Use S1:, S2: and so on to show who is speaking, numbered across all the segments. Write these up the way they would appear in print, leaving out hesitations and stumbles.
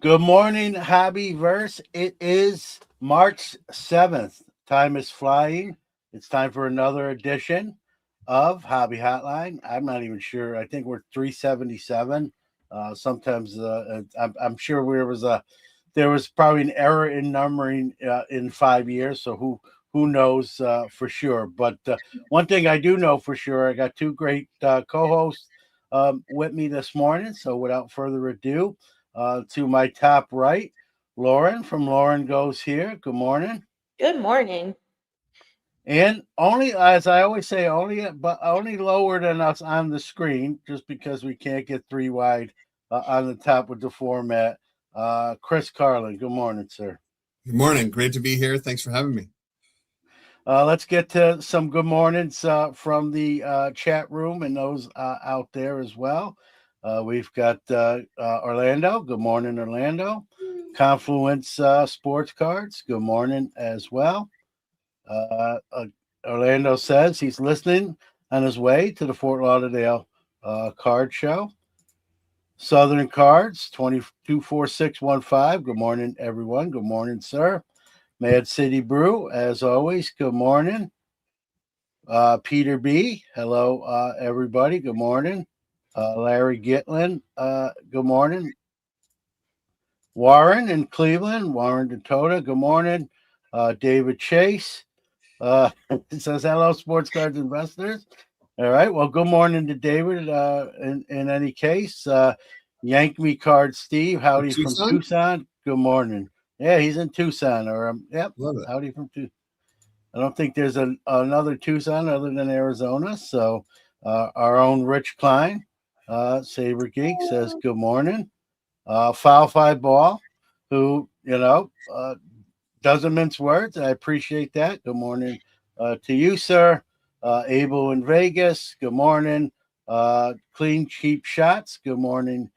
S1: Good morning, Hobbyverse. It is March 7th. Time is flying. It's time for another edition of Hobby Hotline. I'm not even sure. I think we're 377. Sometimes I'm sure there was probably an error in numbering in 5 years. So who knows for sure? But one thing I do know for sure, I got two great co-hosts with me this morning. So without further ado, to my top right, Lauren from Lauren Goes Here. Good morning.
S2: Good morning.
S1: And only, as I always say, only lower than us on the screen, just because we can't get three wide on the top with the format. Chris Carlin. Good morning, sir.
S3: Good morning. Great to be here. Thanks for having me.
S1: Let's get to some good mornings from the chat room and those out there as well. We've got Orlando. Good morning, Orlando. Confluence Sports Cards. Good morning as well. Orlando says he's listening on his way to the Fort Lauderdale card show. Southern Cards 224615. Good morning, everyone. Good morning, sir. Mad City Brew, as always. Good morning. Peter B. Hello, everybody. Good morning. Larry Gitlin. Good morning. Warren in Cleveland. Warren Dakota. Good morning. David Chase says hello, sports cards investors. All right. Well, good morning to David. In any case, Yank Me Card Steve. Howdy from Tucson. Good morning. Yeah, he's in Tucson. Yep.
S3: Love it.
S1: Howdy from Tucson. I don't think there's another Tucson other than Arizona. So our own Rich Klein, Saber Geek, says good morning. Foul Five Ball, who, doesn't mince words. I appreciate that. Good morning to you, sir. Abel in Vegas, good morning. Clean Cheap Shots, good morning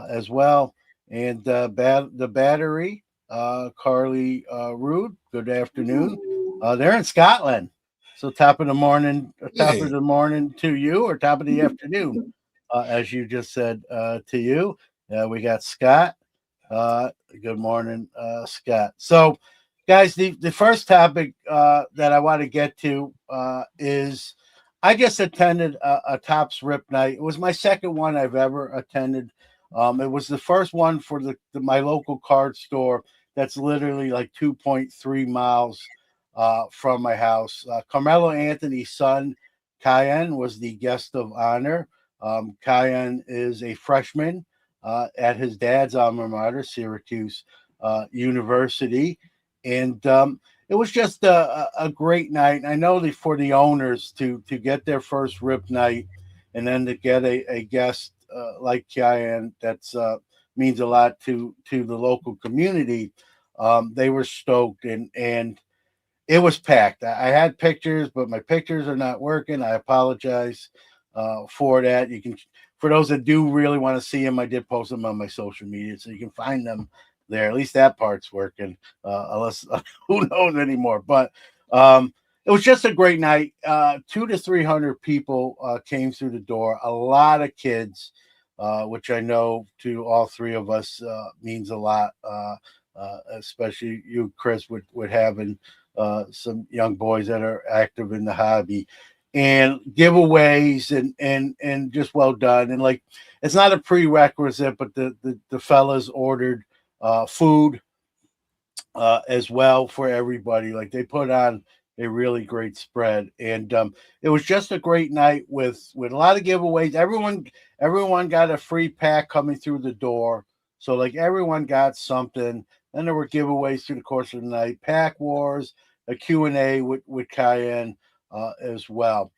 S1: as well. And the Battery, Carly Rude, good afternoon. They're in Scotland. So top of the morning to you, or top of the afternoon, as you just said to you. We got Scott. Good morning, Scott. So, guys, the first topic that I want to get to is I just attended a Topps Rip Night. It was my second one I've ever attended. It was the first one for my local card store that's literally like 2.3 miles from my house. Carmelo Anthony's son, Cayenne, was the guest of honor. Cayenne is a freshman at his dad's alma mater, Syracuse University. And it was just a great night. I know for the owners to get their first Rip Night and then to get a guest like Cayenne, that's means a lot to the local community. They were stoked, and it was packed. I had pictures, but my pictures are not working. I apologize for that. You can, for those that do really want to see them, I did post them on my social media, so you can find them there. At least that part's working, unless who knows anymore. But it was just a great night. 200 to 300 people came through the door. A lot of kids, which I know to all three of us means a lot, especially you, Chris, with having some young boys that are active in the hobby, and giveaways and just well done. And like, it's not a prerequisite, but the fellas ordered food as well for everybody. Like, they put on a really great spread, and it was just a great night with a lot of giveaways. Everyone got a free pack coming through the door, so like everyone got something. Then there were giveaways through the course of the night, pack wars, a Q&A with Cayenne as well.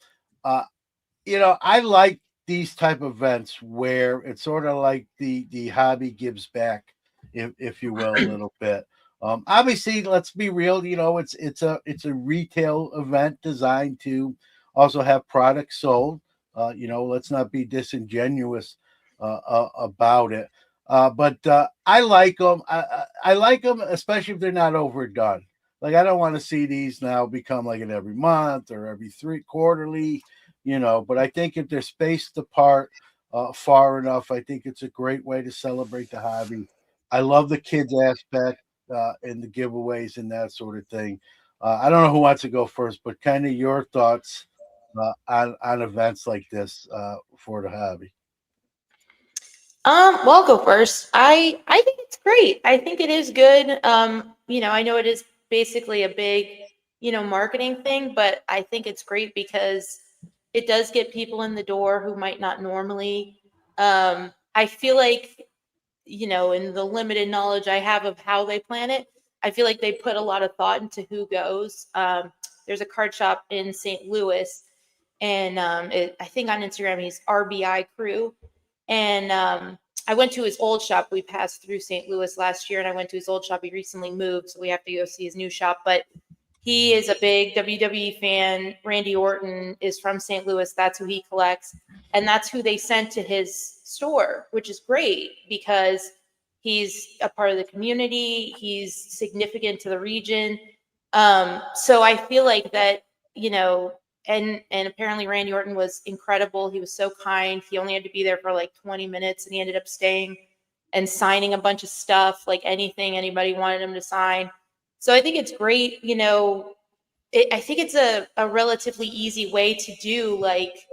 S1: I like these type of events where it's sort of like the hobby gives back, if you will, a little bit. Obviously, let's be real. It's a retail event designed to also have products sold. Let's not be disingenuous about it. But I like them. I like them, especially if they're not overdone. Like, I don't want to see these now become like an every month or every quarterly. But I think if they're spaced apart far enough, I think it's a great way to celebrate the hobby. I love the kids aspect and the giveaways and that sort of thing. I don't know who wants to go first, but kind of your thoughts on events like this for the hobby.
S2: Well, I'll go first. I think it's great. I think it is good. I know it is basically a big, marketing thing, but I think it's great because it does get people in the door who might not normally. I feel like, in the limited knowledge I have of how they plan it, I feel like they put a lot of thought into who goes. There's a card shop in St. Louis, and I think on Instagram he's RBI Crew, and I went to his old shop. We passed through St. Louis last year, and I went to his old shop. He recently moved, so we have to go see his new shop. But he is a big WWE fan. Randy Orton is from St. Louis. That's who he collects, and that's who they sent to his store, which is great because he's a part of the community. He's significant to the region. So I feel like that, and apparently Randy Orton was incredible. He was so kind. He only had to be there for like 20 minutes, and he ended up staying and signing a bunch of stuff, like anything anybody wanted him to sign. So I think it's great. I think it's a relatively easy way to do like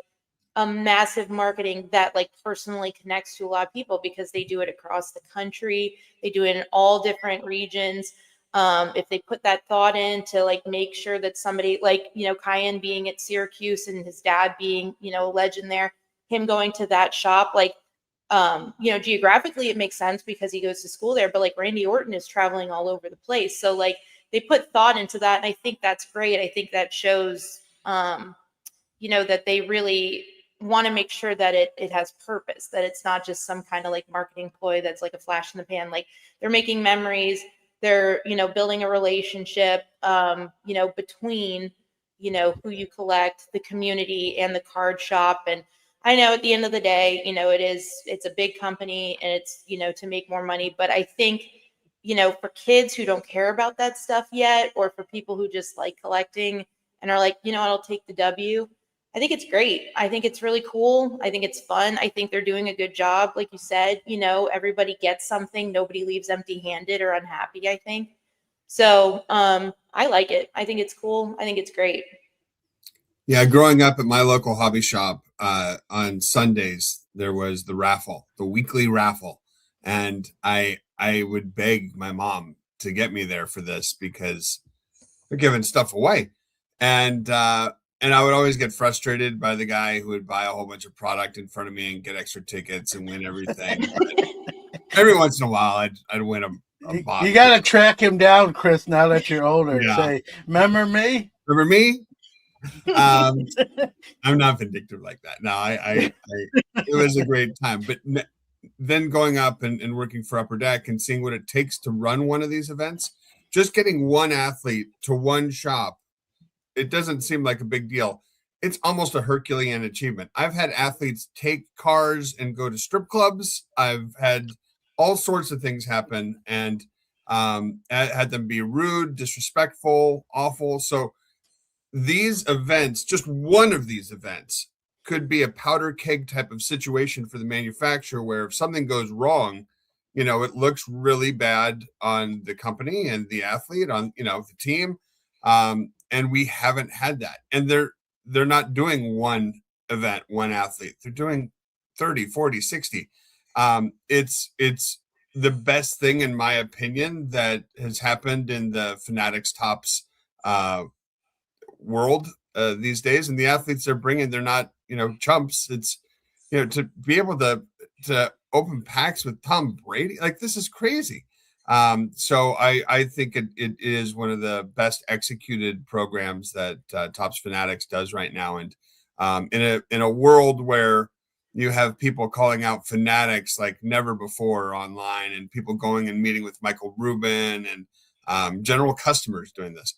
S2: a massive marketing that like personally connects to a lot of people because they do it across the country. They do it in all different regions. If they put that thought in to like make sure that somebody like, Cayenne being at Syracuse and his dad being, a legend there, him going to that shop, like, geographically it makes sense because he goes to school there, but like Randy Orton is traveling all over the place. So like they put thought into that. And I think that's great. I think that shows, that they really want to make sure that it has purpose, that it's not just some kind of like marketing ploy that's like a flash in the pan. Like they're making memories, they're, building a relationship, between, who you collect, the community and the card shop. And I know at the end of the day, it's a big company and it's, to make more money. But I think, for kids who don't care about that stuff yet, or for people who just like collecting and are like, I'll take the W. I think it's great. I think it's really cool. I think it's fun. I think they're doing a good job. Like you said, everybody gets something. Nobody leaves empty handed or unhappy, I think. So I like it. I think it's cool. I think it's great.
S3: Yeah, growing up at my local hobby shop, on Sundays, there was the weekly raffle. And I would beg my mom to get me there for this because they're giving stuff away. And I would always get frustrated by the guy who would buy a whole bunch of product in front of me and get extra tickets and win everything. Every once in a while, I'd win a box.
S1: You got to track him down, Chris, now that you're older.
S3: Yeah.
S1: Say, remember me?
S3: Remember me? I'm not vindictive like that. No, it was a great time. But then going up and working for Upper Deck and seeing what it takes to run one of these events, just getting one athlete to one shop, it doesn't seem like a big deal. It's almost a Herculean achievement. I've had athletes take cars and go to strip clubs. I've had all sorts of things happen, and had them be rude, disrespectful, awful. So these events, just one of these events, could be a powder keg type of situation for the manufacturer where if something goes wrong, it looks really bad on the company and the athlete, on, the team. And we haven't had that. And they're not doing one event, one athlete. They're doing 30, 40, 60. It's the best thing, in my opinion, that has happened in the Fanatics Tops world these days. And the athletes they're bringing, they're not, chumps. It's, to be able to open packs with Tom Brady, like, this is crazy. So I think it is one of the best executed programs that Topps Fanatics does right now. And in a world where you have people calling out Fanatics like never before online, and people going and meeting with Michael Rubin and general customers doing this.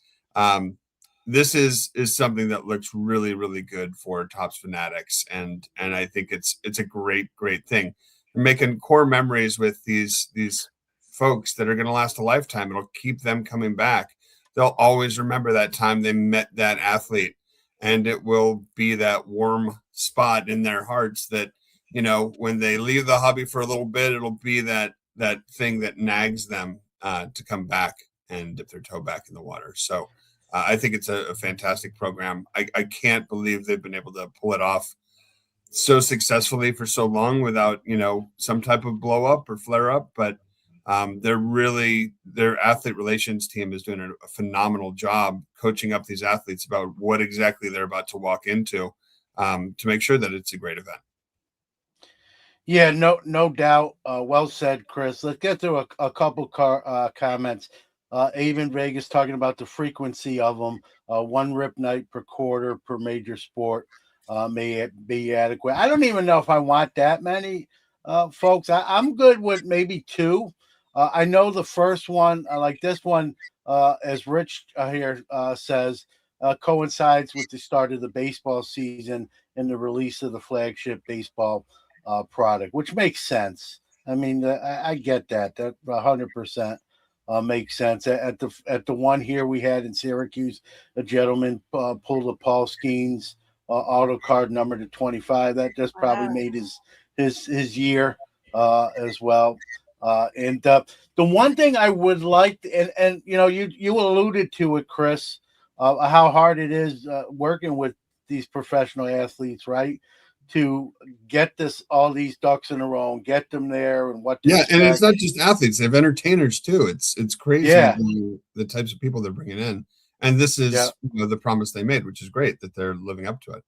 S3: This is something that looks really, really good for Topps Fanatics, and I think it's a great thing. We're making core memories with these folks that are going to last a lifetime. It'll keep them coming back. They'll always remember that time they met that athlete, and it will be that warm spot in their hearts that, when they leave the hobby for a little bit, it'll be that thing that nags them to come back and dip their toe back in the water. So I think it's a fantastic program. I can't believe they've been able to pull it off so successfully for so long without, some type of blow up or flare up. But their athlete relations team is doing a phenomenal job coaching up these athletes about what exactly they're about to walk into, to make sure that it's a great event.
S1: Yeah, no doubt. Well said, Chris. Let's get through a couple comments. Avon Vegas talking about the frequency of them. One rip night per quarter per major sport may be adequate. I don't even know if I want that many, folks. I'm good with maybe two. I know the first one, like this one, as Rich here says, coincides with the start of the baseball season and the release of the flagship baseball product, which makes sense. I mean, I get that. That 100% makes sense. At the one here we had in Syracuse, a gentleman pulled a Paul Skeens auto card number to 25. That just probably made his year as well. And the one thing I would like, and you alluded to it, Chris, how hard it is working with these professional athletes, right? To get all these ducks in a row and get them there and what to
S3: and
S1: expect.
S3: it's not just athletes; they have entertainers too. It's crazy, the types of people they're bringing in, and this is the promise they made, which is great that they're living up to it.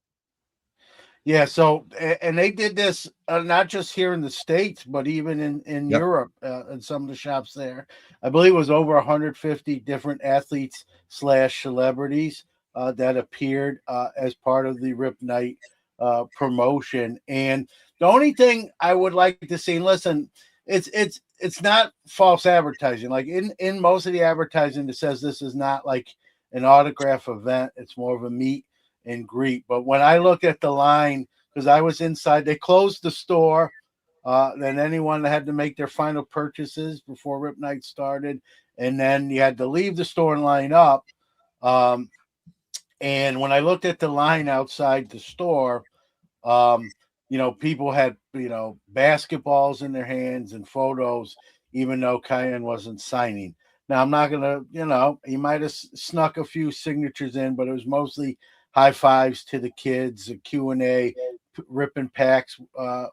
S3: Yeah,
S1: so and they did this not just here in the States, but even in Europe and some of the shops there. I believe it was over 150 different athletes / celebrities that appeared as part of the Rip Night promotion. And the only thing I would like to see, listen, it's not false advertising. Like in most of the advertising, it says this is not like an autograph event. It's more of a meet and greet. But when I look at the line, because I was inside, they closed the store. Then anyone that had to make their final purchases before Rip Night started, and then you had to leave the store and line up. And when I looked at the line outside the store, people had, basketballs in their hands and photos, even though Kyan wasn't signing. Now, I'm not going to, he might have snuck a few signatures in, but it was mostly high fives to the kids, a Q&A, ripping packs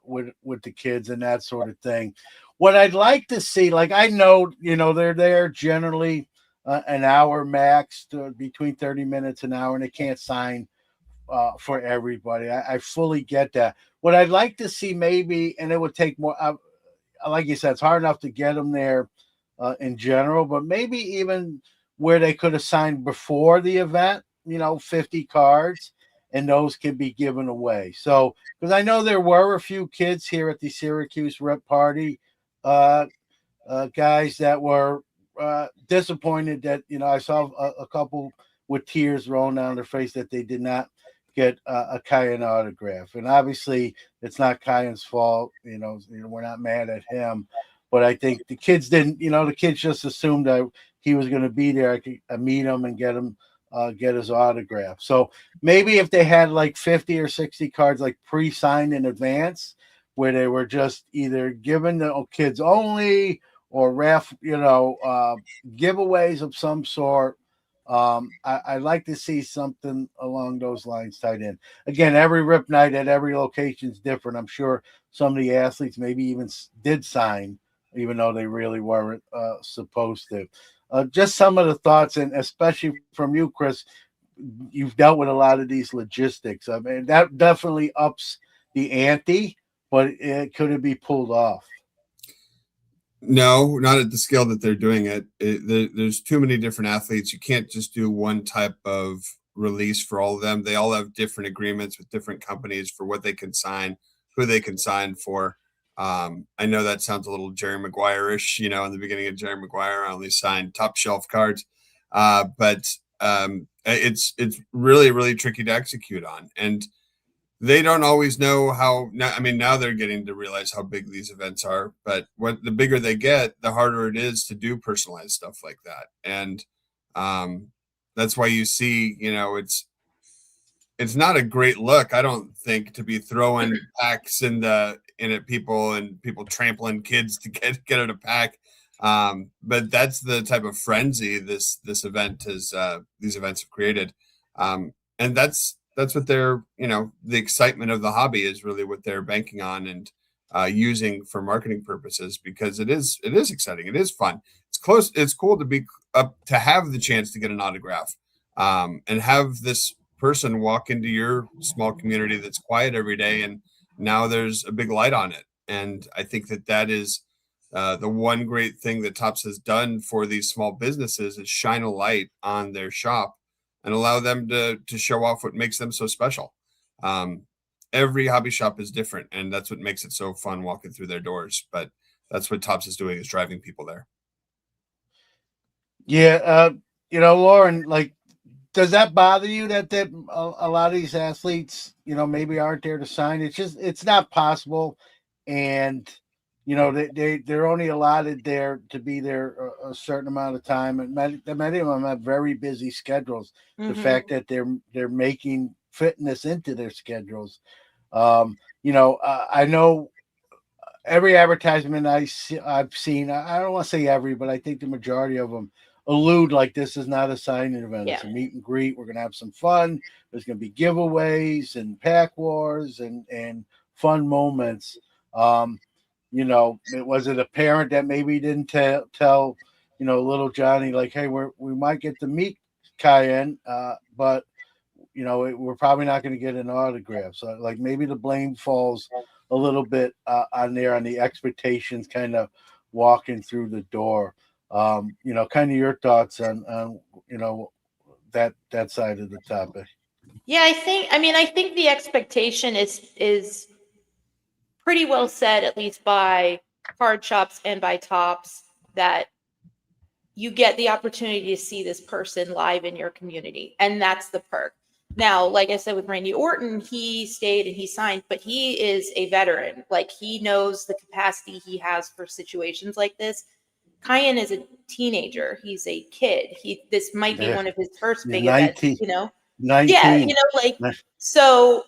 S1: with the kids and that sort of thing. What I'd like to see, like I know, they're there generally an hour max to between 30 minutes an hour, and they can't sign for everybody. I fully get that. What I'd like to see maybe, and it would take more, like you said, it's hard enough to get them there in general, but maybe even where they could have signed before the event, 50 cards, and those could be given away. So, because I know there were a few kids here at the Syracuse Rep Party, guys that were disappointed that, I saw a couple with tears rolling down their face that they did not get a Kyan autograph. And obviously it's not Kyan's fault. We're not mad at him, but I think the kids didn't, the kids just assumed that he was going to be there. I could meet him and get his autograph. So maybe if they had like 50 or 60 cards, like pre-signed in advance, where they were just either given to kids only or giveaways of some sort. I'd like to see something along those lines tied in. Again, every Rip Night at every location is different. I'm sure some of the athletes maybe even did sign, even though they really weren't supposed to. Just some of the thoughts, and especially from you, Chris, you've dealt with a lot of these logistics. I mean, that definitely ups the ante, but could it be pulled off?
S3: No, not at the scale that they're doing it. There's too many different athletes. You can't just do one type of release for all of them. They all have different agreements with different companies for what they can sign, who they can sign for. I know that sounds a little Jerry Maguire-ish, in the beginning of Jerry Maguire, I only signed top shelf cards. But it's really, really tricky to execute on. And they don't always know how. Now they're getting to realize how big these events are, but the bigger they get, the harder it is to do personalized stuff like that. And that's why you see, it's not a great look, I don't think, to be throwing packs in the in at people and people trampling kids to get it a pack. But that's the type of frenzy this event has these events have created. And that's what they're, the excitement of the hobby is really what they're banking on and using for marketing purposes, because it is exciting. It is fun. It's close. It's cool to be up to have the chance to get an autograph and have this person walk into your small community that's quiet every day, and now there's a big light on it. And I think that is the one great thing that Topps has done for these small businesses is shine a light on their shop and allow them to show off what makes them so special. Every hobby shop is different, and that's what makes it so fun walking through their doors. But that's what Topps is doing, is driving people there.
S1: Yeah, Lauren, like, does that bother you that a lot of these athletes, maybe aren't there to sign? It's not possible, and they're only allotted there to be there a certain amount of time, and many of them have very busy schedules. The fact that they're making fitness into their schedules, I know every advertisement I've seen, I don't want to say every, but I think the majority of them allude like this is not a signing event.
S2: Yeah.
S1: It's a meet and greet. We're going to have some fun. There's going to be giveaways and pack wars and fun moments. Was it a parent that maybe didn't tell little Johnny, like, hey, we might get to meet Cayenne, but we're probably not going to get an autograph. So like maybe the blame falls a little bit on the expectations kind of walking through the door. Kind of your thoughts on that side of the topic.
S2: Yeah, I think the expectation is pretty well set, at least by card shops and by Topps, that you get the opportunity to see this person live in your community, and that's the perk. Now, like I said with Randy Orton, he stayed and he signed, but he is a veteran. Like, he knows the capacity he has for situations like this. Cayenne is a teenager. He's a kid. This might be one of his first big
S1: 19,
S2: events,
S1: 19.
S2: Yeah, so,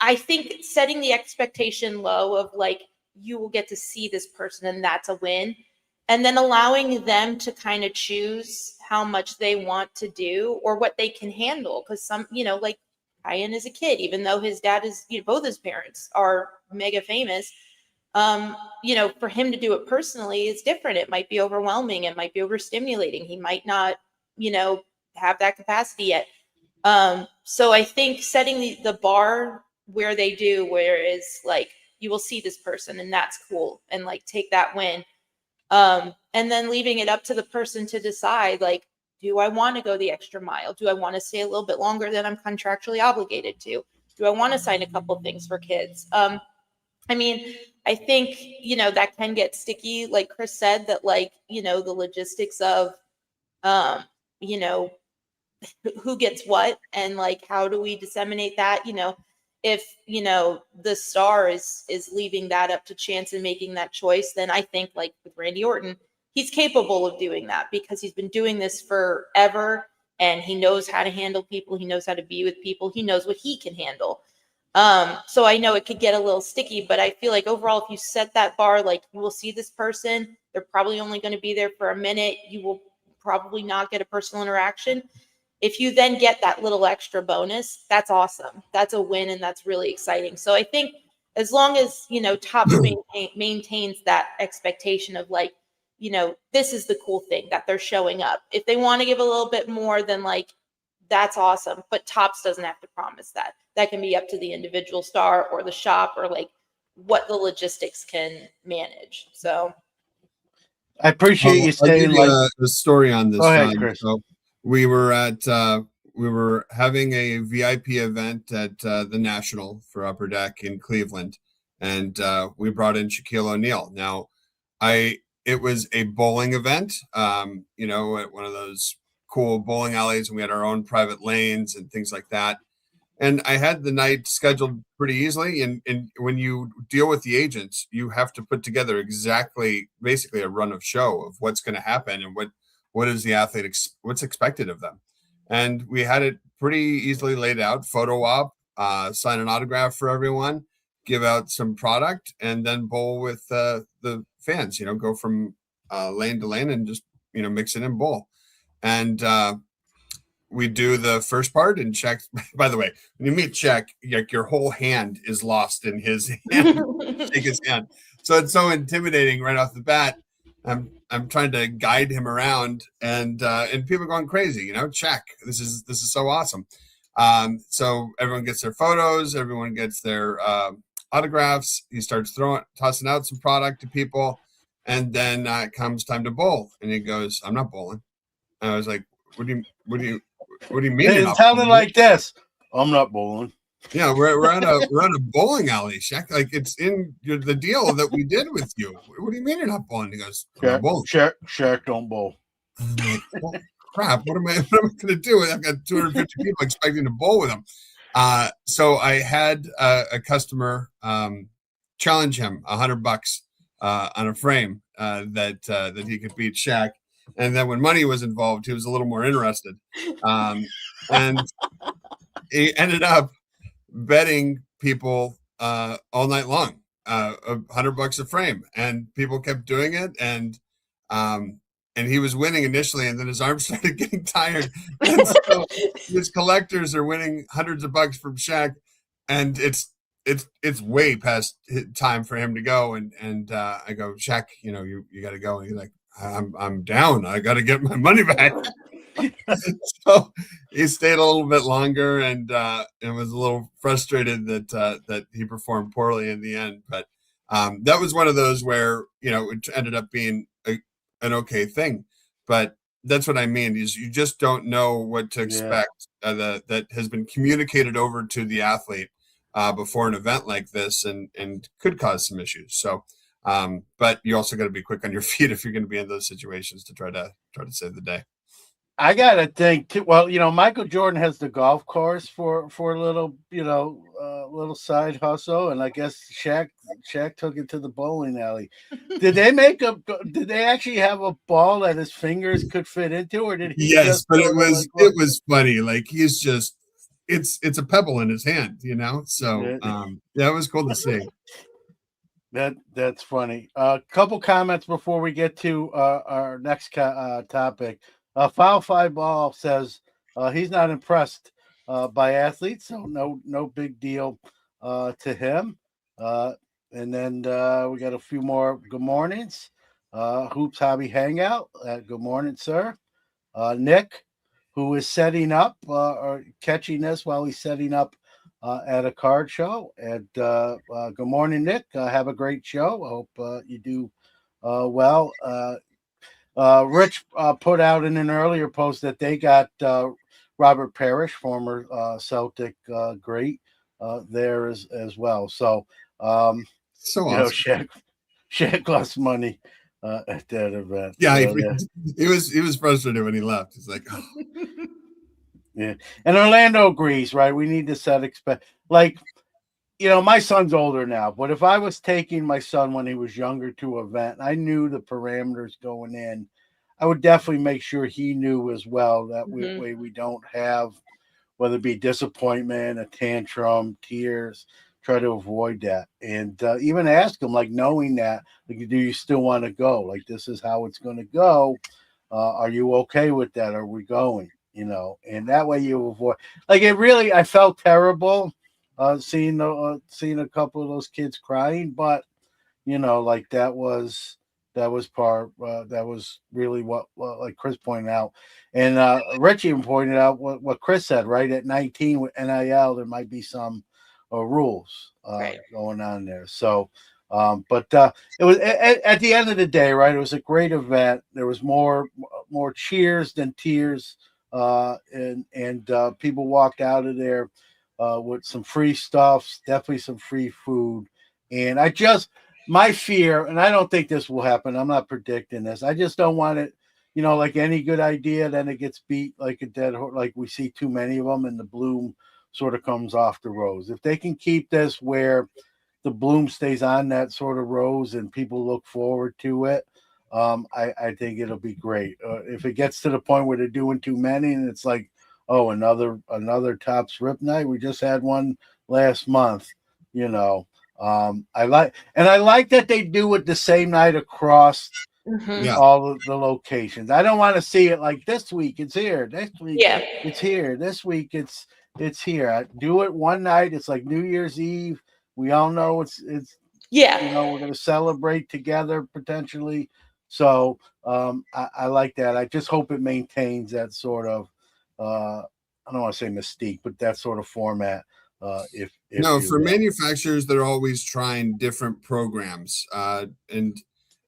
S2: I think setting the expectation low of like, you will get to see this person and that's a win. And then allowing them to kind of choose how much they want to do or what they can handle. Because some, like Cayenne is a kid, even though his dad is, both his parents are mega famous. For him to do it personally is different. It might be overwhelming. It might be overstimulating. He might not, have that capacity yet. So I think setting the bar where they do, where is like, you will see this person and that's cool. And like, take that win. And then leaving it up to the person to decide, like, do I want to go the extra mile? Do I want to stay a little bit longer than I'm contractually obligated to? Do I want to sign a couple things for kids? I think, that can get sticky. Like Chris said, that like, the logistics of, who gets what and like, how do we disseminate that? If, the star is leaving that up to chance and making that choice, then I think like with Randy Orton, he's capable of doing that because he's been doing this forever and he knows how to handle people. He knows how to be with people. He knows what he can handle. So I know it could get a little sticky, but I feel like overall, if you set that bar, like you will see this person, they're probably only going to be there for a minute. You will probably not get a personal interaction. If you then get that little extra bonus, that's awesome. That's a win. And that's really exciting. So I think as long as, Topps maintains that expectation of like, this is the cool thing that they're showing up. If they want to give a little bit more, then like, that's awesome. But Topps doesn't have to promise that. That can be up to the individual star or the shop or like what the logistics can manage. So
S1: I appreciate you saying like
S3: a story on this.
S1: Go ahead, Chris.
S3: So we were having a VIP event at the National for Upper Deck in Cleveland, and we brought in Shaquille O'Neal. Now, it was a bowling event, at one of those cool bowling alleys, and we had our own private lanes and things like that. And I had the night scheduled pretty easily. And when you deal with the agents, you have to put together basically a run of show of what's going to happen and what is the athlete, what's expected of them. And we had it pretty easily laid out, photo op, sign an autograph for everyone. give out some product, and then bowl with the fans. Go from lane to lane and just mix it in bowl. And we do the first part, and Czech. By the way, when you meet Czech, your whole hand is lost in his hand. Shake his hand, so it's so intimidating right off the bat. I'm trying to guide him around, and people are going crazy. Czech. This is so awesome. So everyone gets their photos, everyone gets their autographs. He starts tossing out some product to people, and then it comes time to bowl, and he goes, "I'm not bowling." And I was like, "What do you mean?"
S1: It sounded like this. I'm not bowling.
S3: Yeah, we're at a bowling alley, Shaq. Like, it's in the deal that we did with you. What do you mean you're not bowling? He goes, "I'm not bowling."
S1: Shaq don't bowl.
S3: I'm like, well, crap. What am I going to do? I've got 250 people expecting to bowl with him. So I had a customer challenge him $100 on a frame that he could beat Shaq. And then when money was involved, he was a little more interested. And he ended up betting people all night long, $100 a frame, and people kept doing it. And he was winning initially, and then his arms started getting tired. And so his collectors are winning hundreds of bucks from Shaq, and it's way past time for him to go. And I go, "Shaq, you got to go." And he's like, I'm down. I got to get my money back. So he stayed a little bit longer, and was a little frustrated that he performed poorly in the end. But that was one of those where it ended up being an okay thing. But that's what I mean, is you just don't know what to expect. That has been communicated over to the athlete before an event like this, and could cause some issues. So. But you also got to be quick on your feet if you're going to be in those situations to try to save the day.
S1: I gotta think too. Well, Michael Jordan has the golf course for a little, little side hustle, and I guess Shaq took it to the bowling alley. Did they actually have a ball that his fingers could fit into, or did he?
S3: Yes, but it was funny. Like, he's just it's a pebble in his hand, So it was cool to see.
S1: That's funny. A couple comments before we get to our next topic. Foul Five Ball says he's not impressed by athletes, so no big deal to him. And then we got a few more good mornings. Hoops Hobby Hangout. Good morning, sir. Nick, who is setting up or catching this while he's setting up at a card show. And good morning, Nick. Have a great show. I hope you do well. Rich put out in an earlier post that they got Robert Parrish, former Celtic great, there as well. So, awesome. Shaq lost money at that event.
S3: Yeah, he was frustrated when he left. He's like, oh.
S1: Yeah, and Orlando agrees, right? We need to set my son's older now, but if I was taking my son when he was younger to an event, I knew the parameters going in, I would definitely make sure he knew as well. That way we don't have, whether it be disappointment, a tantrum, tears, try to avoid that. And even ask him, knowing that, do you still want to go? This is how it's going to go. Are you okay with that? Are we going? And that way you avoid, I felt terrible seeing a couple of those kids crying, but that was really what like Chris pointed out, and Richie even pointed out what Chris said, right? At 19 with NIL, there might be some rules going on there. So, but it was at the end of the day, right? It was a great event. There was more cheers than tears. And people walked out of there with some free stuff, definitely some free food. And my fear, and I don't think this will happen, I'm not predicting this, I just don't want it, like any good idea, then it gets beat like a dead horse, like we see too many of them and the bloom sort of comes off the rose. If they can keep this where the bloom stays on that sort of rose and people look forward to it, I think it'll be great. If it gets to the point where they're doing too many and it's like, oh, another Topps Rip night. We just had one last month, I like that they do it the same night across
S2: Mhm.
S1: all of the locations. I don't want to see it like this week it's here, next week
S2: Yeah.
S1: it's here, this week it's here. I do it one night. It's like New Year's Eve. We all know it's
S2: Yeah.
S1: we're going to celebrate together potentially. So I like that. I just hope it maintains that sort of I don't want to say mystique, but that sort of format. If
S3: No,
S1: you
S3: for
S1: will.
S3: manufacturers, they're always trying different programs, and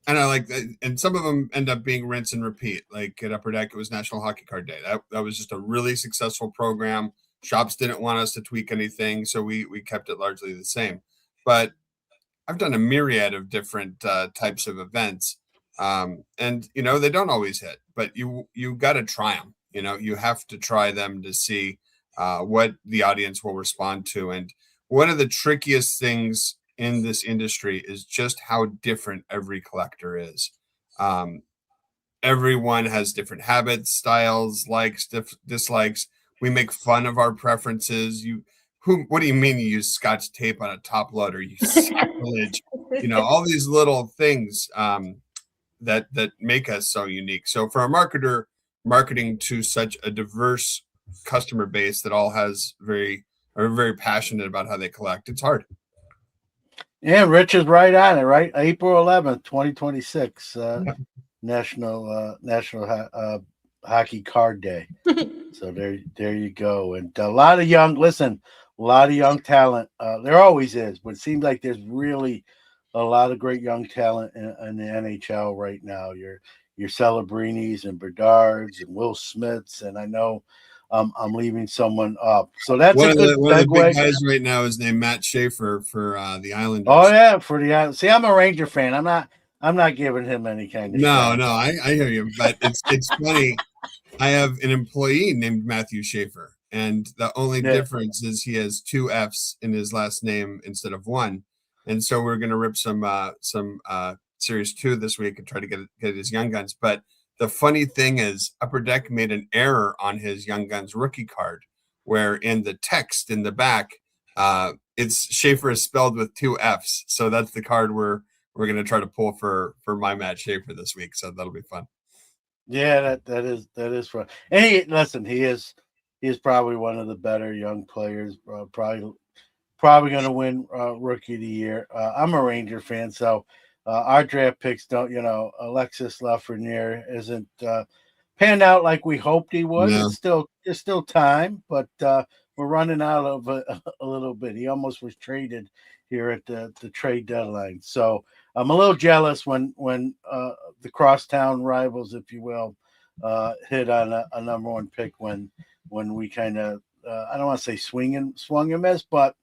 S3: I like that. And some of them end up being rinse and repeat. Like at Upper Deck, it was National Hockey Card Day. That was just a really successful program. Shops didn't want us to tweak anything, so we kept it largely the same. But I've done a myriad of different types of events, and they don't always hit. But you got to try them. You have to try them to see what the audience will respond to. And one of the trickiest things in this industry is just how different every collector is. Um, Everyone has different habits, styles, likes, dislikes. We make fun of our preferences. What do you mean you use Scotch tape on a top loader? You sacrilege. All these little things that make us so unique. So for a marketer, marketing to such a diverse customer base that all are very passionate about how they collect, it's hard.
S1: Yeah, Rich is right on it. Right, April 11th, 2026, National Hockey Card Day. So there you go. And a lot of young talent. There always is, but it seems like there's really a lot of great young talent in the NHL right now. Your Celebrinis and Berdards and Will Smiths, and I know I'm leaving someone up. So that's
S3: one
S1: a
S3: of
S1: good
S3: the one of the big
S1: segue.
S3: guys right now is named Matt Schaefer for the Islanders.
S1: Oh yeah, for the Islanders. See, I'm a Ranger fan. I'm not giving him any kind of
S3: No,
S1: shit.
S3: no, I hear you, but it's funny. I have an employee named Matthew Schaefer, and the only
S1: Yeah.
S3: difference is he has 2 F's in his last name instead of 1. And so we're going to rip some Series 2 this week and try to get his Young Guns. But the funny thing is, Upper Deck made an error on his Young Guns rookie card, where in the text in the back, it's Schaefer is spelled with 2 F's. So that's the card we're going to try to pull for my Matt Schaefer this week. So that'll be fun.
S1: Yeah, that is fun. And he is probably one of the better young players. Probably going to win Rookie of the Year. I'm a Ranger fan, so our draft picks don't. Alexis Lafreniere isn't panned out like we hoped he would.
S3: No.
S1: There's still time, but we're running out of a little bit. He almost was traded here at the trade deadline, so I'm a little jealous when the crosstown rivals, if you will, hit on a number one pick when we kind of I don't want to say swung and missed, but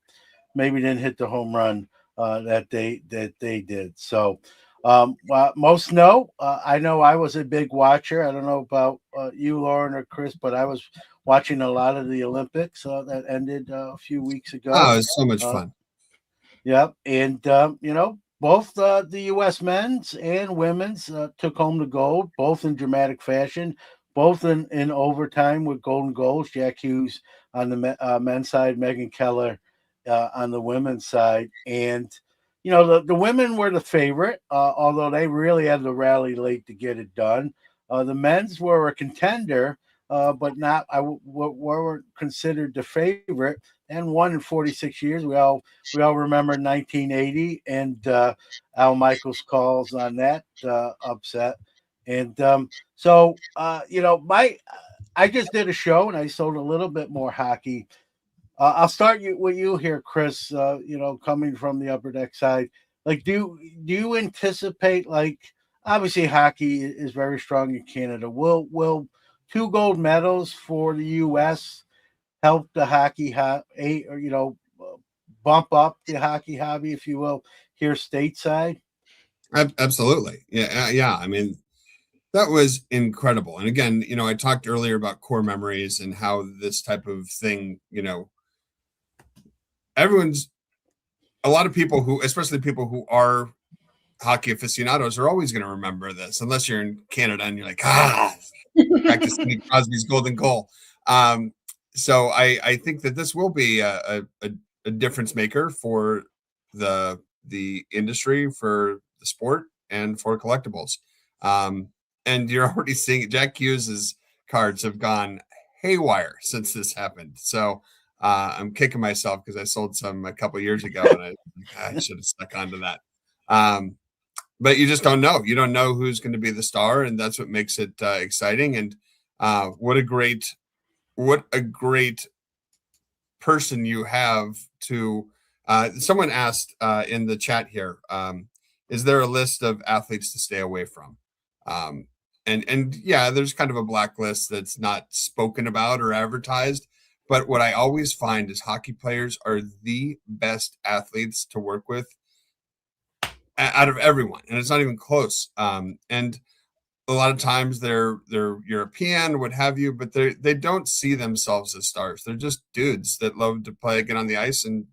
S1: maybe didn't hit the home run that they did. So most know I know I was a big watcher. I don't know about you, Lauren or Chris, but I was watching a lot of the Olympics that ended a few weeks ago.
S3: Oh, it's so much fun.
S1: Yep, and both the U.S. men's and women's took home the gold, both in dramatic fashion, both in overtime with golden goals. Jack Hughes on the men's side, Megan Keller on the women's side, and the women were the favorite, although they really had to rally late to get it done. The men's were a contender, but not weren't considered the favorite. And won in 46 years. We all remember 1980 and Al Michaels' calls on that upset. And I just did a show and I sold a little bit more hockey. I'll start with you here, Chris. Coming from the Upper Deck side, like, do you anticipate, like, obviously hockey is very strong in Canada. Will 2 gold medals for the U.S. help the hockey bump up the hockey hobby, if you will, here stateside?
S3: Absolutely. Yeah. I mean, that was incredible. And again, I talked earlier about core memories and how this type of thing, a lot of people especially people who are hockey aficionados, are always going to remember this, unless you're in Canada and you're like, back to Sidney Crosby's golden goal. So I think that this will be a difference maker for the industry for the sport and for collectibles. And you're already seeing Jack Hughes's cards have gone haywire since this happened. So I'm kicking myself because I sold some a couple years ago, and I should have stuck onto that. But you just don't know. You don't know who's going to be the star, and that's what makes it exciting. And what a great person you have to. Someone asked in the chat here, is there a list of athletes to stay away from? And yeah, there's kind of a blacklist that's not spoken about or advertised. But what I always find is hockey players are the best athletes to work with out of everyone, and it's not even close. And a lot of times they're European, what have you, but they don't see themselves as stars. They're just dudes that love to get on the ice and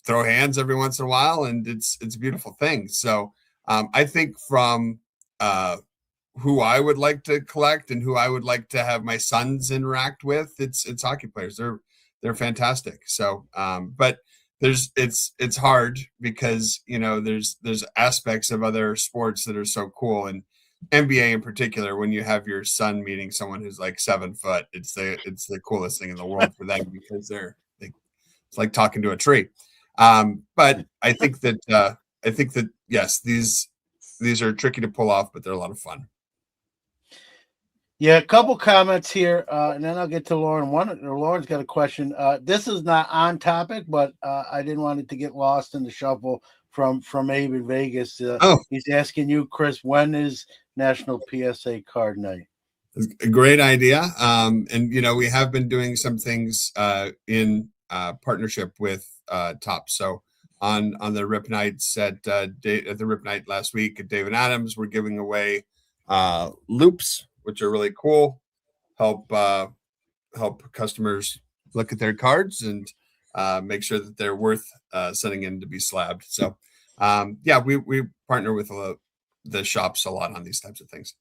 S3: throw hands every once in a while, and it's a beautiful thing. So I think from who I would like to collect and who I would like to have my sons interact with, it's hockey players. They're fantastic. So but it's hard because there's aspects of other sports that are so cool, and NBA in particular, when you have your son meeting someone who's like 7 foot, it's the coolest thing in the world for them because it's like talking to a tree. But I think that yes, these are tricky to pull off, but they're a lot of fun.
S1: Yeah, a couple comments here, and then I'll get to Lauren. Lauren's got a question. This is not on topic, but I didn't want it to get lost in the shuffle from Abe in Vegas. He's asking you, Chris, when is National PSA Card Night?
S3: A great idea. And we have been doing some things in partnership with Topps. So on the Rip Nights at the Rip Night last week at David Adams, we're giving away loops, which are really cool. Help customers look at their cards and make sure that they're worth sending in to be slabbed. So we partner with the shops a lot on these types of things.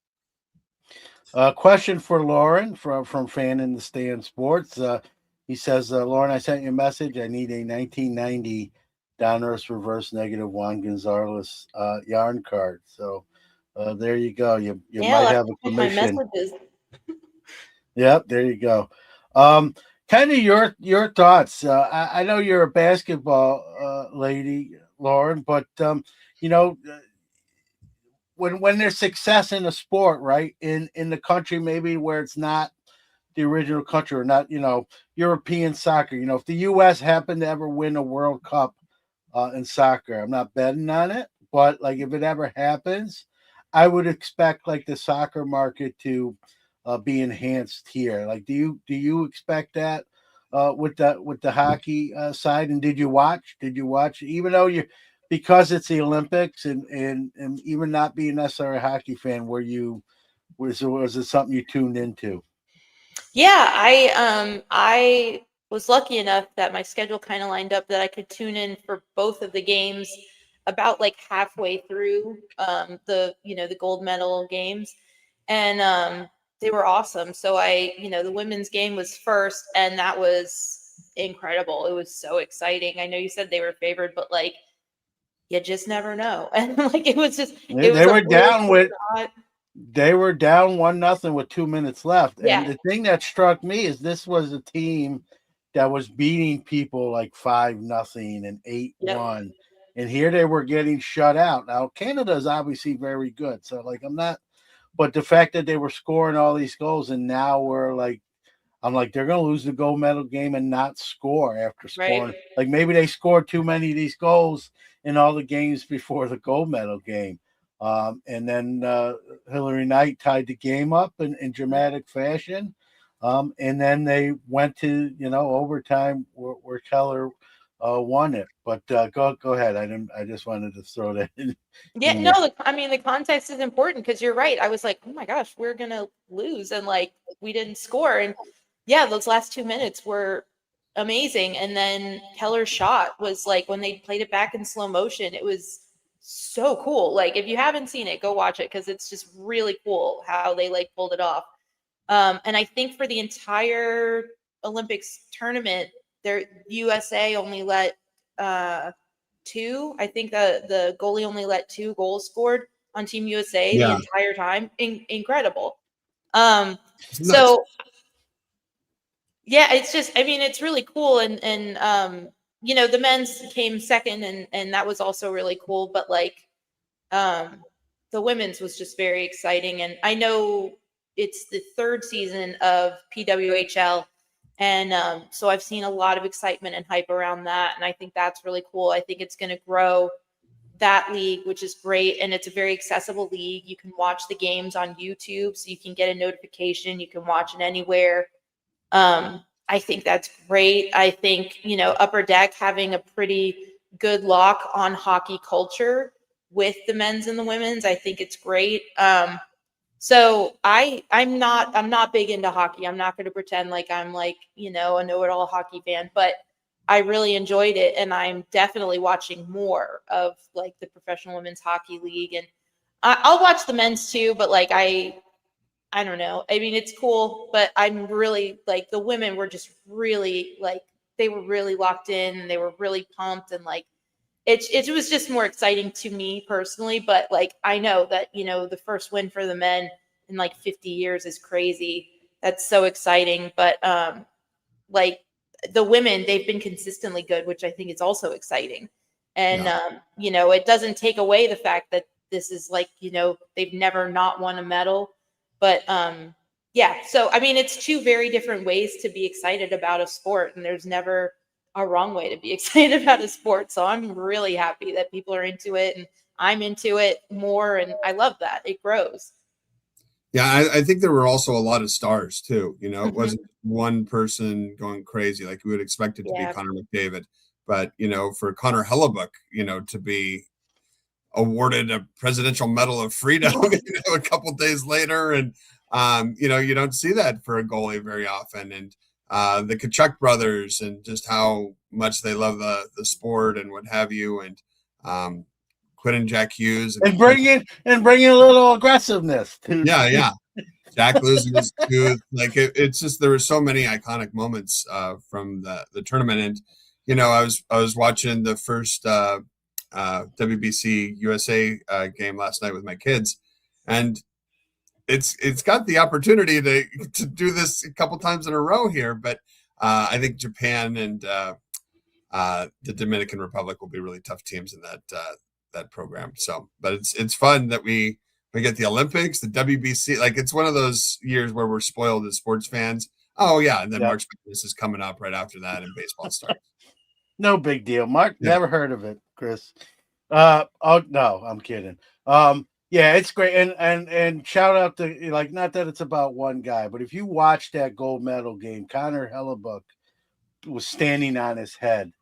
S1: Question for Lauren from Fan in the Stand Sports. He says, Lauren, I sent you a message. I need a 1990 Donruss Reverse Negative Juan Gonzalez yarn card. So there you go. You might have a commission. Yep, there you go. Kind of your thoughts. I know you're a basketball lady, Lauren, but when there's success in a sport, right, in the country maybe where it's not the original country or not, European soccer, if the U.S. happened to ever win a World Cup in soccer, I'm not betting on it, but like if it ever happens, I would expect like the soccer market to be enhanced here. Like, do you expect that with the hockey side? And did you watch, even though because it's the Olympics and even not being necessarily a hockey fan, was it something you tuned into?
S2: Yeah, I was lucky enough that my schedule kind of lined up that I could tune in for both of the games about like halfway through the gold medal games, and they were awesome. So the women's game was first, and that was incredible. It was so exciting. I know you said they were favored, but like you just never know. And like it was just
S1: they were down 1-0 with 2 minutes left.
S2: Yeah.
S1: And the thing that struck me is this was a team that was beating people like 5-0 and 8-1. Yep. And here they were getting shut out. Now Canada is obviously very good. So like but the fact that they were scoring all these goals and now I'm like, they're going to lose the gold medal game and not score after scoring. Right. Like maybe they scored too many of these goals in all the games before the gold medal game. And then Hillary Knight tied the game up in dramatic fashion. And then they went to, overtime where Keller won it. But go ahead. I just wanted to throw that in.
S2: Yeah, no, the context is important because you're right. I was like, oh my gosh, we're going to lose. And like, we didn't score. And yeah, those last 2 minutes were amazing. And then Keller's shot was like, when they played it back in slow motion, it was so cool. Like if you haven't seen it, go watch it because it's just really cool how they like pulled it off. And I think for the entire Olympics tournament, their USA only let two. I think the goalie only let 2 goals scored on Team USA the
S3: Yeah.
S2: entire time. Incredible.
S3: It's nuts.
S2: So yeah, it's just, I mean, it's really cool. And the men's came second, and that was also really cool. But like, the women's was just very exciting. And I know it's the 3rd season of PWHL. And so I've seen a lot of excitement and hype around that. And I think that's really cool. I think it's going to grow that league, which is great. And it's a very accessible league. You can watch the games on YouTube, so you can get a notification. You can watch it anywhere. I think that's great. I think, Upper Deck having a pretty good lock on hockey culture with the men's and the women's, I think it's great. So I'm not big into hockey. I'm not going to pretend like I'm like, a know-it-all hockey fan, but I really enjoyed it. And I'm definitely watching more of like the Professional Women's Hockey League. And I'll watch the men's too, but like, I don't know. I mean, it's cool, but I'm really like, the women were just really like, they were really locked in, and they were really pumped, and like, it was just more exciting to me personally. But like, I know that, the first win for the men in like 50 years is crazy. That's so exciting. But like, the women, they've been consistently good, which I think is also exciting. And it doesn't take away the fact that this is like, they've never not won a medal. But so I mean, it's 2 very different ways to be excited about a sport, and there's never a wrong way to be excited about a sport. So I'm really happy that people are into it, and I'm into it more, and I love that. It grows.
S3: Yeah, I think there were also a lot of stars too. It
S2: Mhm.
S3: wasn't one person going crazy like we would expect it to be
S2: Yeah.
S3: Connor McDavid. But for Connor Hellebuck, to be awarded a Presidential Medal of Freedom a couple days later, and you don't see that for a goalie very often. And the Kachuk brothers, and just how much they love the sport and what have you. And Quinn and Jack Hughes,
S1: and bring in a little aggressiveness too.
S3: yeah. Jack losing his tooth, like it's just, there were so many iconic moments from the tournament. And I was watching the first WBC USA game last night with my kids, and it's got the opportunity to do this a couple times in a row here. But I think Japan and the Dominican Republic will be really tough teams in that program. So, but it's fun that we get the Olympics, the WBC. Like, it's one of those years where we're spoiled as sports fans. Oh yeah, and then March Madness is coming up right after that, and baseball starts.
S1: No big deal. Mark, never heard of it, Chris. Oh no, I'm kidding. Yeah, it's great. And shout out to, like, not that it's about one guy, but if you watch that gold medal game, Connor Hellebuck was standing on his head.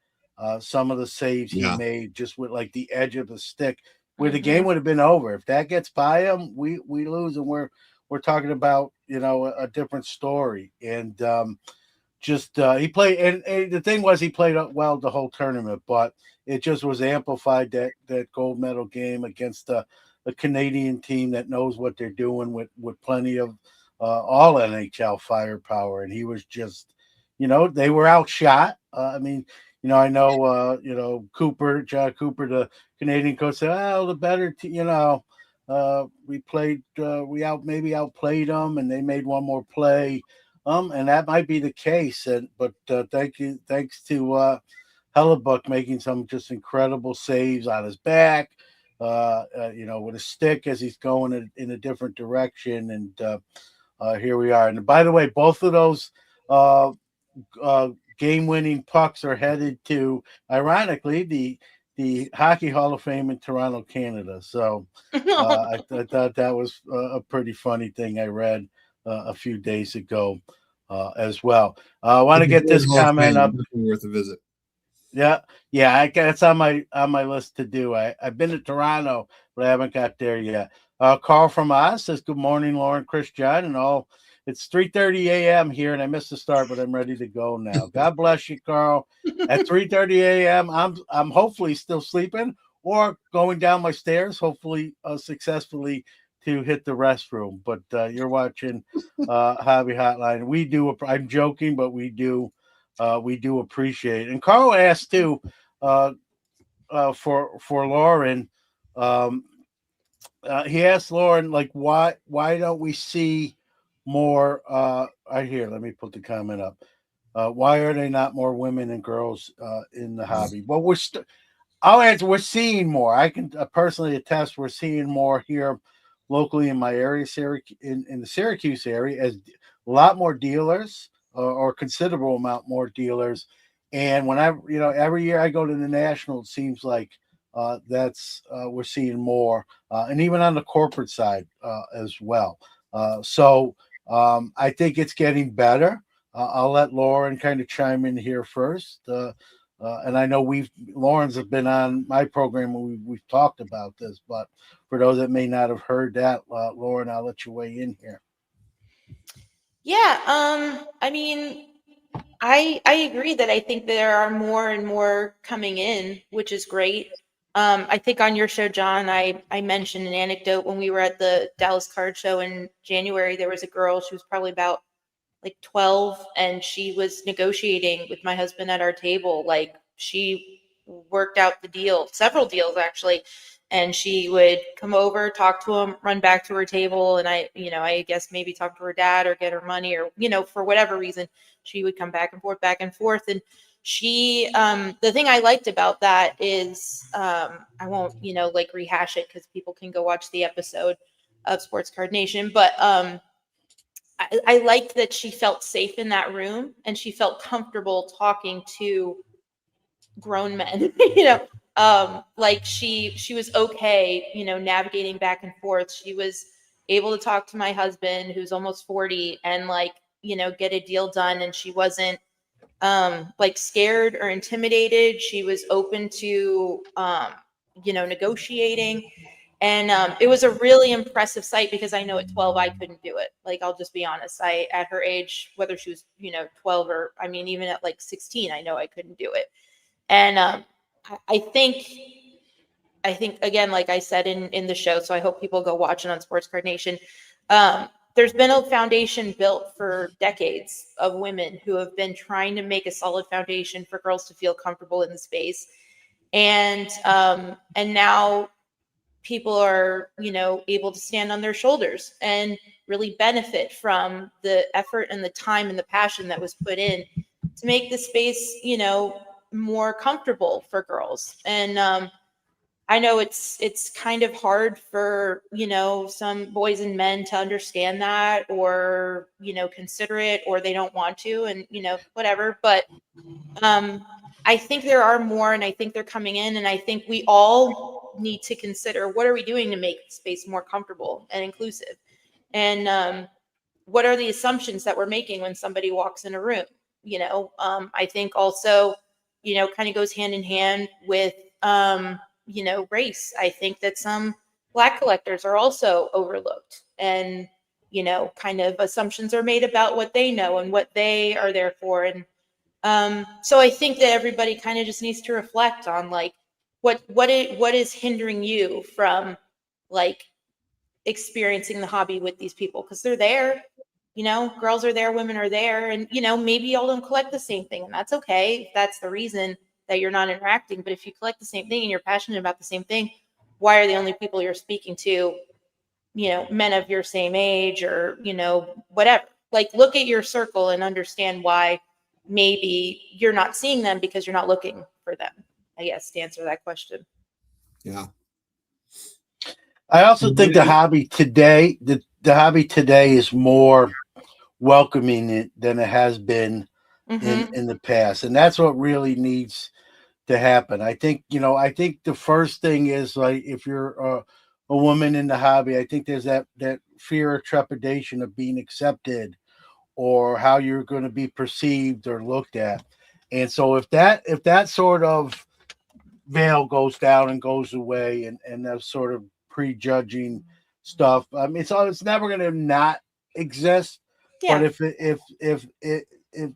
S1: Some of the saves he made just with like the edge of the stick, where the game would have been over. If that gets by him, we lose, and we're talking about a different story. And he played, and the thing was, he played well the whole tournament, but it just was amplified, that gold medal game against a Canadian team that knows what they're doing, with plenty of all NHL firepower. And he was just, they were outshot. I mean, I know, John Cooper, the Canadian coach, said, "Oh, the better, we played, maybe outplayed them, and they made one more play." And that might be the case. But thanks to Hellebuck making some just incredible saves on his back, with a stick as he's going in a different direction. And here we are. And by the way, both of those game-winning pucks are headed to, ironically, the Hockey Hall of Fame in Toronto, Canada. So I thought that was a pretty funny thing I read a few days ago as well. I want to get this comment up.
S3: Worth a visit.
S1: Yeah, it's on my list to do. I've been to Toronto, but I haven't got there yet. Carl from Oz says, "Good morning, Lauren, Chris, John, and all. It's 3:30 a.m. here, and I missed the start, but I'm ready to go now." God bless you, Carl. At 3:30 a.m., I'm hopefully still sleeping or going down my stairs, hopefully successfully, to hit the restroom. But you're watching Hobby Hotline. I'm joking, but we do appreciate it. And Carl asked too, for Lauren. He asked Lauren, like, why don't we see more? Right here, let me put the comment up. Why are there not more women and girls in the hobby? Well, I'll answer. We're seeing more. I can personally attest. We're seeing more here locally in my area, in the Syracuse area, as a lot more dealers, or considerable amount more dealers. And whenever, every year I go to the national, it seems like that's we're seeing more, and even on the corporate side as well. So I think it's getting better. I'll let Lauren kind of chime in here first. And I know Lauren's have been on my program when we've talked about this, but for those that may not have heard that, Lauren, I'll let you weigh in here.
S2: Yeah, I mean, I agree that I think there are more and more coming in, which is great. I think on your show, John, I mentioned an anecdote when we were at the Dallas Card Show in January. There was a girl, she was probably about like 12, and she was negotiating with my husband at our table. Like, she worked out the deal, several deals actually, and she would come over, talk to him, run back to her table, and I guess maybe talk to her dad or get her money, or for whatever reason she would come back and forth. And she the thing I liked about that is, I won't like rehash it because people can go watch the episode of Sports Card Nation, but I liked that she felt safe in that room and she felt comfortable talking to grown men. Like she was okay, navigating back and forth. She was able to talk to my husband, who's almost 40, and get a deal done. And she wasn't like scared or intimidated. She was open to negotiating. And it was a really impressive sight, because I know at 12 I couldn't do it. Like, I'll just be honest. At her age, whether she was 12, or I mean even at like 16, I know I couldn't do it. And I think again, like I said in the show, so I hope people go watch it on Sports Card Nation. There's been a foundation built for decades of women who have been trying to make a solid foundation for girls to feel comfortable in the space, and now people are able to stand on their shoulders and really benefit from the effort and the time and the passion that was put in to make the space more comfortable for girls. And I know it's kind of hard for some boys and men to understand that, or consider it, or they don't want to, and whatever. But I think there are more, and I think they're coming in, and I think we all need to consider, what are we doing to make space more comfortable and inclusive, and what are the assumptions that we're making when somebody walks in a room. I think also kind of goes hand in hand with race. I think that some Black collectors are also overlooked, and kind of assumptions are made about what they know and what they are there for. And so I think that everybody kind of just needs to reflect on, like, what is hindering you from like experiencing the hobby with these people, because they're there. Girls are there, women are there, and maybe y'all don't collect the same thing, and that's okay if that's the reason that you're not interacting. But if you collect the same thing and you're passionate about the same thing, why are the only people you're speaking to men of your same age, or whatever? Like, look at your circle and understand why maybe you're not seeing them, because you're not looking for them, I guess, to answer that question.
S3: Yeah.
S1: I also think the hobby today is more welcoming than it has been in the past, and that's what really needs to happen. I think the first thing is, like, if you're a woman in the hobby, I think there's that fear or trepidation of being accepted, or how you're going to be perceived or looked at. And so if that sort of veil goes down and goes away, and that sort of prejudging stuff, I mean, it's never going to not exist.
S2: Yeah.
S1: But if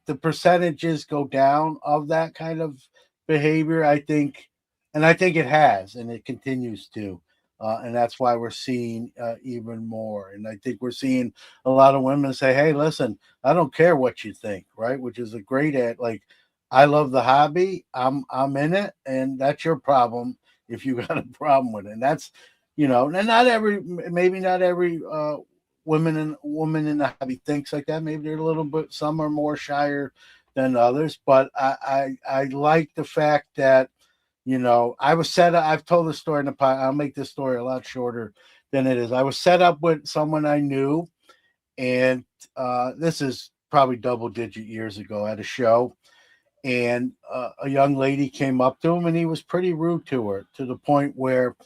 S1: the percentages go down of that kind of behavior, I think it has, and it continues to. And that's why we're seeing even more. And I think we're seeing a lot of women say, "Hey, listen, I don't care what you think," right? Which is a great like, I love the hobby. I'm in it, and that's your problem if you got a problem with it. And that's, and maybe not every woman in the hobby thinks like that. Maybe they're a little bit. Some are more shyer than others, but I like the fact that I was set up. I've told the story in the pod. I'll make this story a lot shorter than it is. I was set up with someone I knew, and this is probably double-digit years ago at a show, and a young lady came up to him, and he was pretty rude to her, to the point where,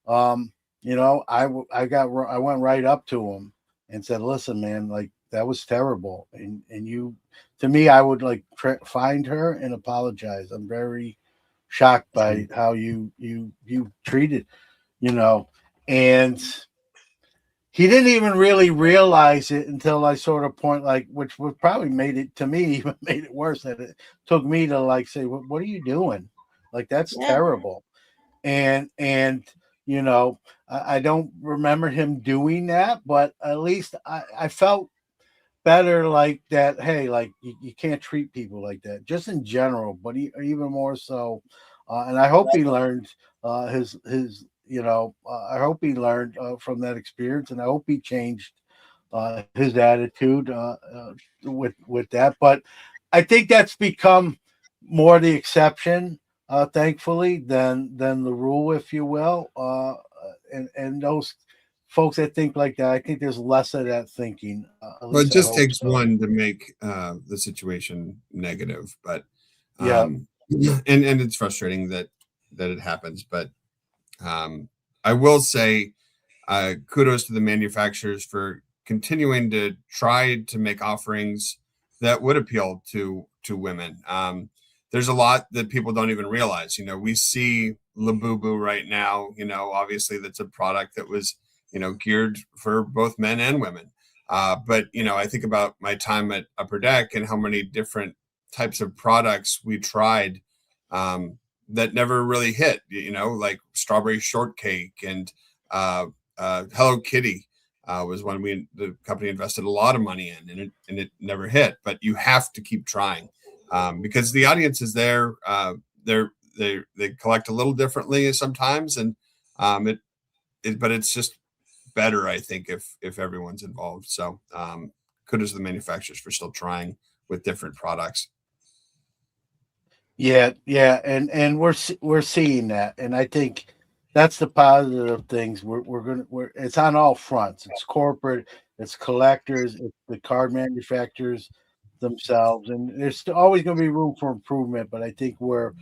S1: I went right up to him and said, "Listen, man, like that was terrible, and you, to me, I would like find her and apologize. I'm very shocked by how you treated, and." He didn't even really realize it until I sort of which would probably made it to me even made it worse. That it took me to like say, "What are you doing? Like that's terrible." And I don't remember him doing that, but at least I felt better like that. Hey, like you can't treat people like that, just in general, but even more so. And I hope he learned his I hope he learned from that experience, and I hope he changed his attitude with that. But I think that's become more the exception, thankfully, than the rule, if you will. And those folks that think like that, I think there's less of that thinking.
S3: Well, it just takes one to make the situation negative, but and it's frustrating that it happens, but I will say kudos to the manufacturers for continuing to try to make offerings that would appeal to women. There's a lot that people don't even realize. We see Labubu right now. Obviously that's a product that was geared for both men and women. But I think about my time at Upper Deck and how many different types of products we tried that never really hit, like strawberry shortcake and Hello Kitty was one the company invested a lot of money in, and it never hit. But you have to keep trying because the audience is there. They collect a little differently sometimes, and but it's just better, I think, if everyone's involved. So kudos to the manufacturers for still trying with different products.
S1: Yeah, and we're seeing that, and I think that's the positive things. We're it's on all fronts. It's corporate, it's collectors, it's the card manufacturers themselves, and there's always going to be room for improvement. But I think we're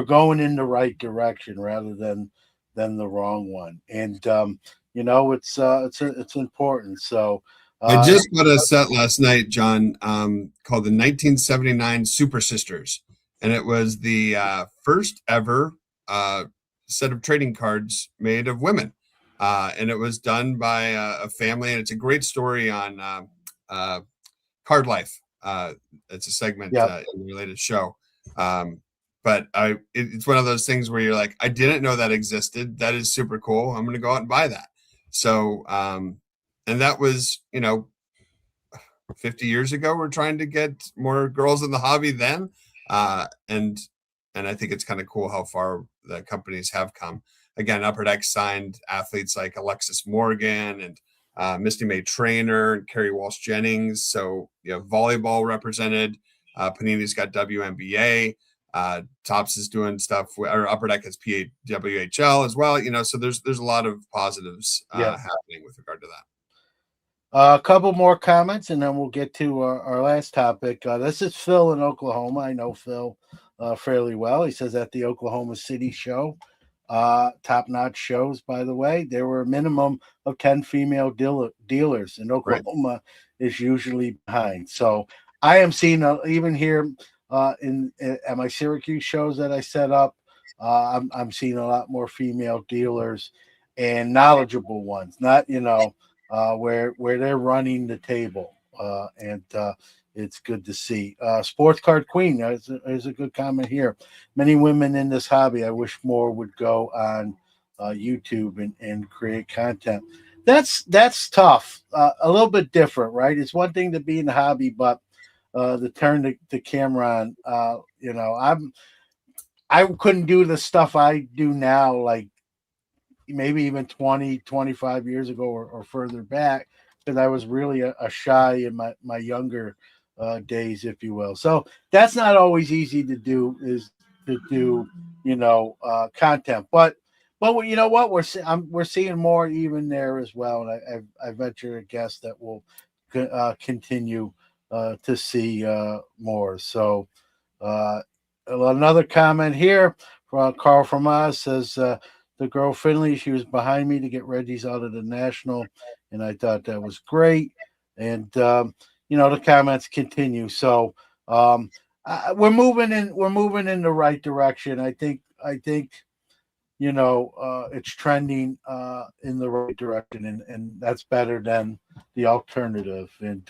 S1: going in the right direction rather than the wrong one, and it's important. So.
S3: I just got a set last night, John, called the 1979 Super Sisters. And it was the first ever set of trading cards made of women. And it was done by a family. And it's a great story on Card Life. It's a segment in the related show. But it's one of those things where you're like, I didn't know that existed. That is super cool. I'm going to go out and buy that. So, and that was, 50 years ago. We're trying to get more girls in the hobby then. And I think it's kind of cool how far the companies have come. Again, Upper Deck signed athletes like Alexis Morgan and Misty May Trainer and Carrie Walsh Jennings. So volleyball represented. Panini's got WNBA. Topps is doing stuff. Or Upper Deck has PWHL as well. So there's a lot of positives happening with regard to that.
S1: A couple more comments, and then we'll get to our last topic. This is Phil in Oklahoma. I know Phil fairly well. He says at the Oklahoma City show, top-notch shows, by the way, there were a minimum of 10 female dealers, and Oklahoma is usually behind. So I am seeing, even here at my Syracuse shows that I set up, I'm seeing a lot more female dealers and knowledgeable ones, not, where they're running the table, and it's good to see. Sports Card Queen, there's a good comment here. Many women in this hobby, I wish more would go on YouTube and create content. That's tough. A little bit different, right? It's one thing to be in the hobby, but to turn the camera on. I couldn't do the stuff I do now, like maybe even 20, 25 years ago or further back, because I was really a shy in my younger days, if you will. So that's not always easy to do, is to do, content. But you know what, we're seeing more even there as well, and I venture a guess that we'll continue to see more. So another comment here from Carl from Oz says, the girl Finley, she was behind me to get Reggie's out of the National, and I thought that was great. And the comments continue. So we're moving in the right direction. I think it's trending in the right direction, and that's better than the alternative. And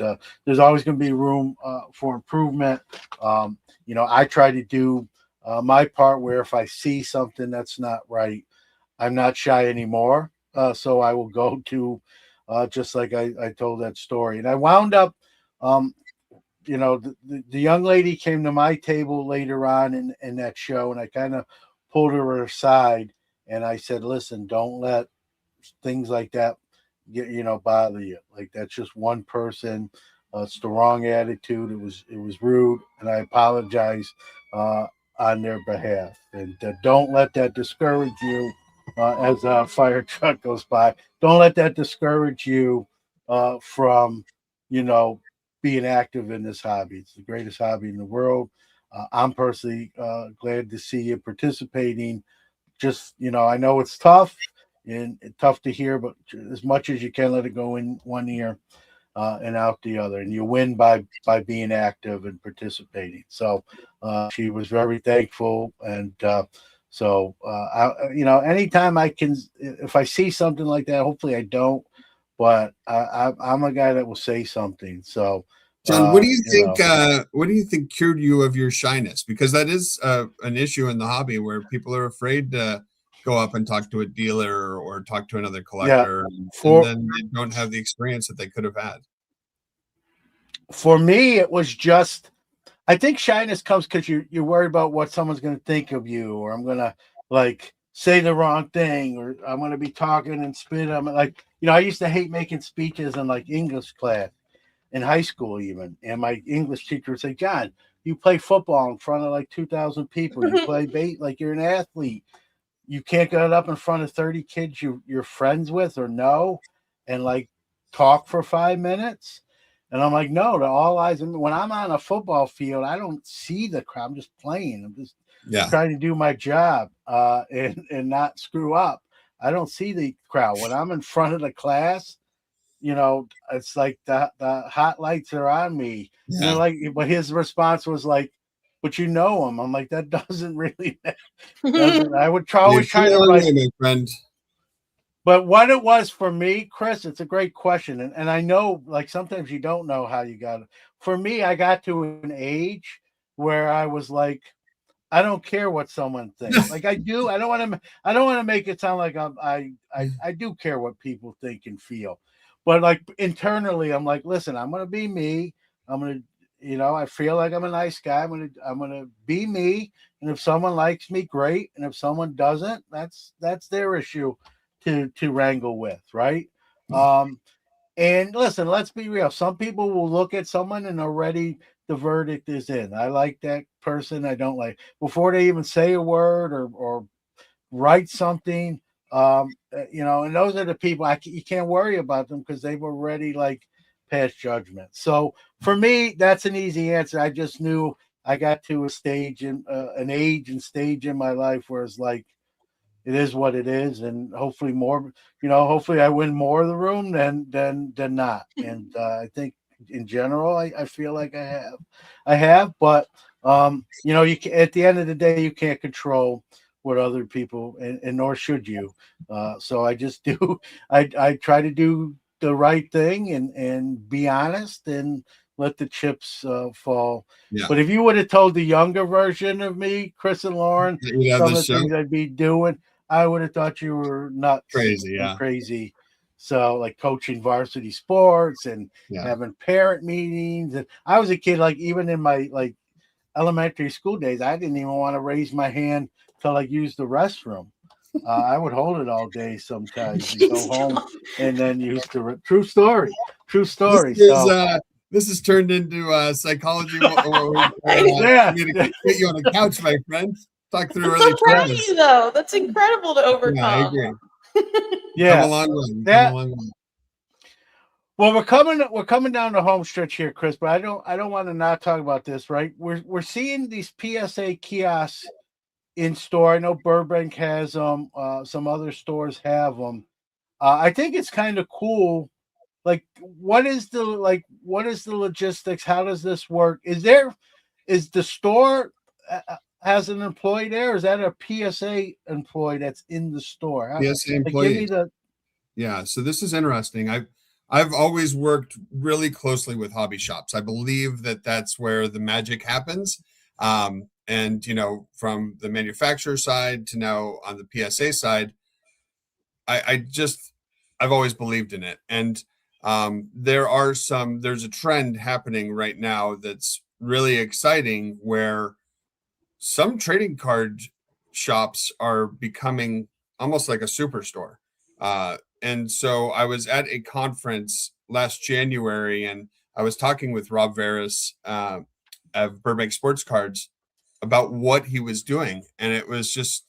S1: there's always going to be room for improvement. I try to do my part, where if I see something that's not right, I'm not shy anymore. So I will go to, just like I told that story. And I wound up, the young lady came to my table later on in that show, and I kind of pulled her aside, and I said, listen, don't let things like that bother you. Like, that's just one person. It's the wrong attitude. It was rude, and I apologize on their behalf. And don't let that discourage you. As a fire truck goes by, don't let that discourage you from, being active in this hobby. It's the greatest hobby in the world. I'm personally glad to see you participating. Just, I know it's tough and tough to hear, but as much as you can, let it go in one ear and out the other. And you win by being active and participating. So she was very thankful. And so, anytime I can, if I see something like that, hopefully I don't, but I'm a guy that will say something. So,
S3: John, what do you think? What do you think cured you of your shyness? Because that is an issue in the hobby where people are afraid to go up and talk to a dealer or talk to another collector, and then they don't have the experience that they could have had.
S1: For me, it was just, I think shyness comes because you're worried about what someone's going to think of you, or I'm going to say the wrong thing, or I'm going to be talking and spit. I'm like, I used to hate making speeches in English class in high school even. And my English teacher would say, John, you play football in front of 2,000 people. You play bait, you're an athlete. You can't get up in front of 30 kids you're friends with or know and talk for 5 minutes. And I'm like, no, to all eyes. When I'm on a football field, I don't see the crowd. I'm just playing. I'm just trying to do my job and not screw up. I don't see the crowd. When I'm in front of the class, it's like the hot lights are on me.
S3: Yeah.
S1: But his response was but you know him. I'm like, that doesn't really matter. I would always try to
S3: my friend.
S1: But what it was for me, Chris, it's a great question. And I know sometimes you don't know how you got it. For me, I got to an age where I was I don't care what someone thinks. I do. I don't want to make it sound like I do care what people think and feel. But internally, I'm listen, I'm gonna be me. I'm gonna, I feel like I'm a nice guy. I'm gonna be me. And if someone likes me, great. And if someone doesn't, that's their issue to wrangle with, right? And listen, let's be real. Some people will look at someone and already the verdict is in. I like that person. I don't like, before they even say a word or write something. And those are the people you can't worry about them because they've already passed judgment. So for me, that's an easy answer. I just knew I got to a stage in an age and stage in my life where it's it is what it is, and hopefully more. Hopefully I win more of the room than not. And I think in general, I feel like I have. But you can, at the end of the day, you can't control what other people, and nor should you. So I just do. I try to do the right thing and be honest and let the chips fall.
S3: Yeah.
S1: But if you would have told the younger version of me, Chris and Lauren, some of the things I'd be doing, I would have thought you were nuts,
S3: crazy,
S1: crazy. So like coaching varsity sports and
S3: Yeah.
S1: having parent meetings. And I was a kid, like even in my like elementary school days, I didn't even want to raise my hand to like use the restroom. I would hold it all day sometimes and go home and then use the true story.
S3: This is turned into psychology.
S1: Yeah.
S3: Get you on a couch, my friend. Talk through
S2: I'm
S3: early
S2: so proud of
S3: traumas.
S2: you, though. That's incredible to overcome.
S3: Yeah, I agree.
S1: Yeah.
S3: Come a long way. Come a long way.
S1: Well, we're coming down the home stretch here, Chris. But I don't want to not talk about this. Right? We're seeing these PSA kiosks in store. I know Burbank has them. Some other stores have them. I think it's kind of cool. Like, what is the logistics? How does this work? Is the store has an employee there? Or is that a PSA employee that's in the store?
S3: PSA
S1: Like,
S3: employees.
S1: give me the.
S3: Yeah, so this is interesting. I've always worked really closely with hobby shops. I believe that that's where the magic happens. And from the manufacturer side to now on the PSA side, I've always believed in it. And there's a trend happening right now that's really exciting where some trading card shops are becoming almost like a superstore. And so I was at a conference last January and I was talking with Rob Veras of Burbank Sports Cards about what he was doing. And it was just,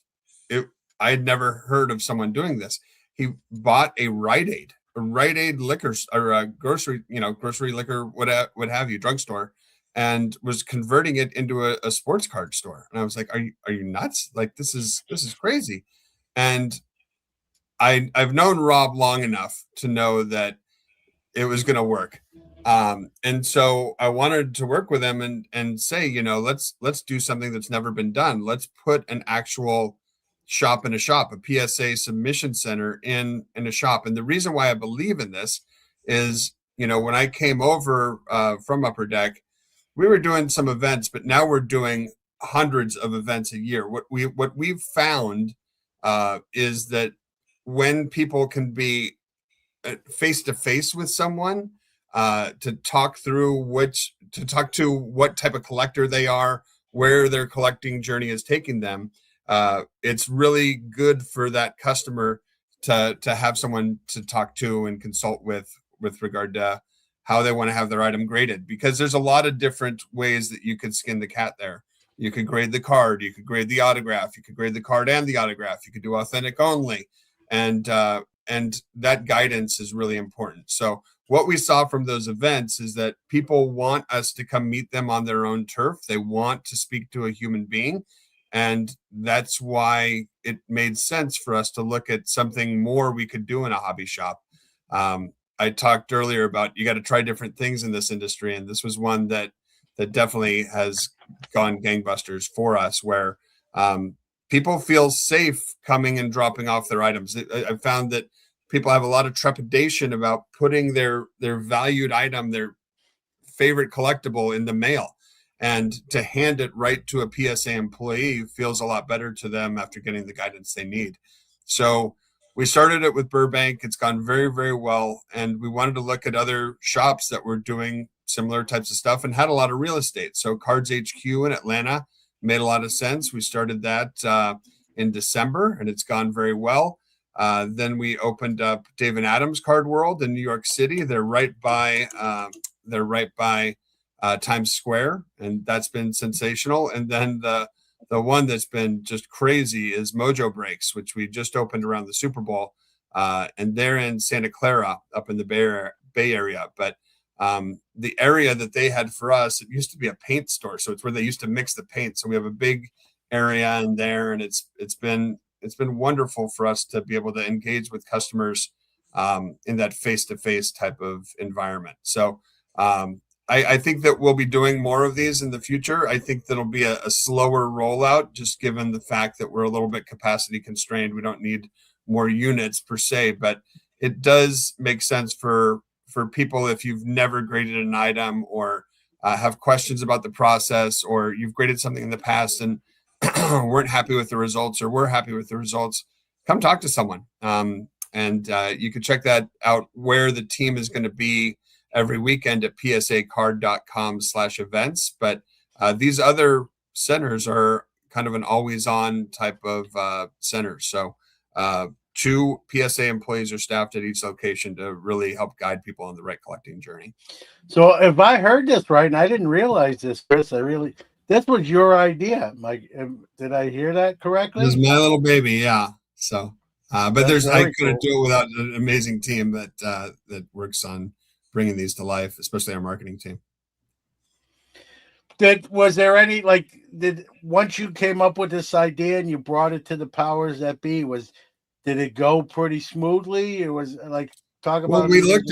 S3: I had never heard of someone doing this. He bought a Rite Aid liquor or a grocery liquor, what have you, drugstore, and was converting it into a sports card store. And I was like, are you nuts? Like, this is crazy. And I've known Rob long enough to know that it was going to work. And so I wanted to work with him and say, let's do something that's never been done. Let's put an actual shop in a shop, a PSA submission center in a shop. And the reason why I believe in this is, when I came over from Upper Deck, we were doing some events, but now we're doing hundreds of events a year. What we've found is that when people can be face to face with someone to talk to what type of collector they are, where their collecting journey is taking them, it's really good for that customer to have someone to talk to and consult with regard to how they want to have their item graded, because there's a lot of different ways that you could skin the cat there. You could grade the card, you could grade the autograph, you could grade the card and the autograph, you could do authentic only, and that guidance is really important. So what we saw from those events is that people want us to come meet them on their own turf. They want to speak to a human being. And that's why it made sense for us to look at something more we could do in a hobby shop. I talked earlier about you got to try different things in this industry. And this was one that definitely has gone gangbusters for us, where people feel safe coming and dropping off their items. I found that people have a lot of trepidation about putting their valued item, their favorite collectible, in the mail. And to hand it right to a PSA employee feels a lot better to them after getting the guidance they need. So we started it with Burbank. It's gone very, very well. And we wanted to look at other shops that were doing similar types of stuff and had a lot of real estate. So Cards HQ in Atlanta made a lot of sense. We started that in December, and it's gone very well. Then we opened up Dave and Adam's Card World in New York City. They're right by Times Square, and that's been sensational. And then the one that's been just crazy is Mojo Breaks, which we just opened around the Super Bowl, and they're in Santa Clara up in the Bay Area. But the area that they had for us, it used to be a paint store, so it's where they used to mix the paint. So we have a big area in there, and it's been wonderful for us to be able to engage with customers in that face-to-face type of environment. So I think that we'll be doing more of these in the future. I think that'll be a slower rollout, just given the fact that we're a little bit capacity constrained. We don't need more units per se, but it does make sense for people if you've never graded an item or have questions about the process, or you've graded something in the past and weren't happy with the results, or we're happy with the results. Come talk to someone. And you can check that out where the team is going to be every weekend at psacard.com/events. But these other centers are kind of an always-on type of center. So 2 PSA employees are staffed at each location to really help guide people on the right collecting journey.
S1: So if I heard this right, and I didn't realize this, Chris, this was your idea, Mike. Did I hear that correctly?
S3: This is my little baby, yeah. So, but
S1: That's
S3: I
S1: very
S3: couldn't
S1: cool.
S3: do it without an amazing team that works on bringing these to life, especially our marketing team.
S1: Was there any once you came up with this idea and you brought it to the powers that be, did it go pretty smoothly? It was talk about.
S3: Well, we looked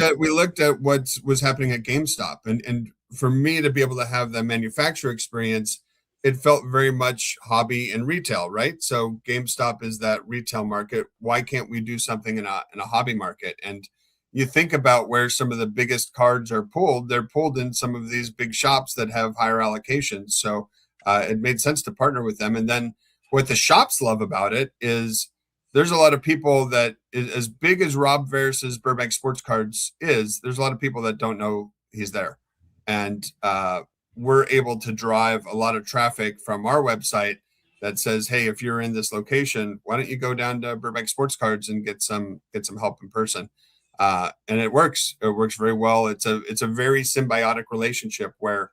S3: at what was happening at GameStop, and for me to be able to have the manufacturer experience, it felt very much hobby and retail, right? So GameStop is that retail market. Why can't we do something in a hobby market? And you think about where some of the biggest cards are pulled; they're pulled in some of these big shops that have higher allocations. So it made sense to partner with them. And then what the shops love about it is there's a lot of people that, as big as Rob Vers's Burbank Sports Cards is, there's a lot of people that don't know he's there. And we're able to drive a lot of traffic from our website that says, hey, if you're in this location, why don't you go down to Burbank Sports Cards and get some help in person? And it works. It works very well. It's a very symbiotic relationship where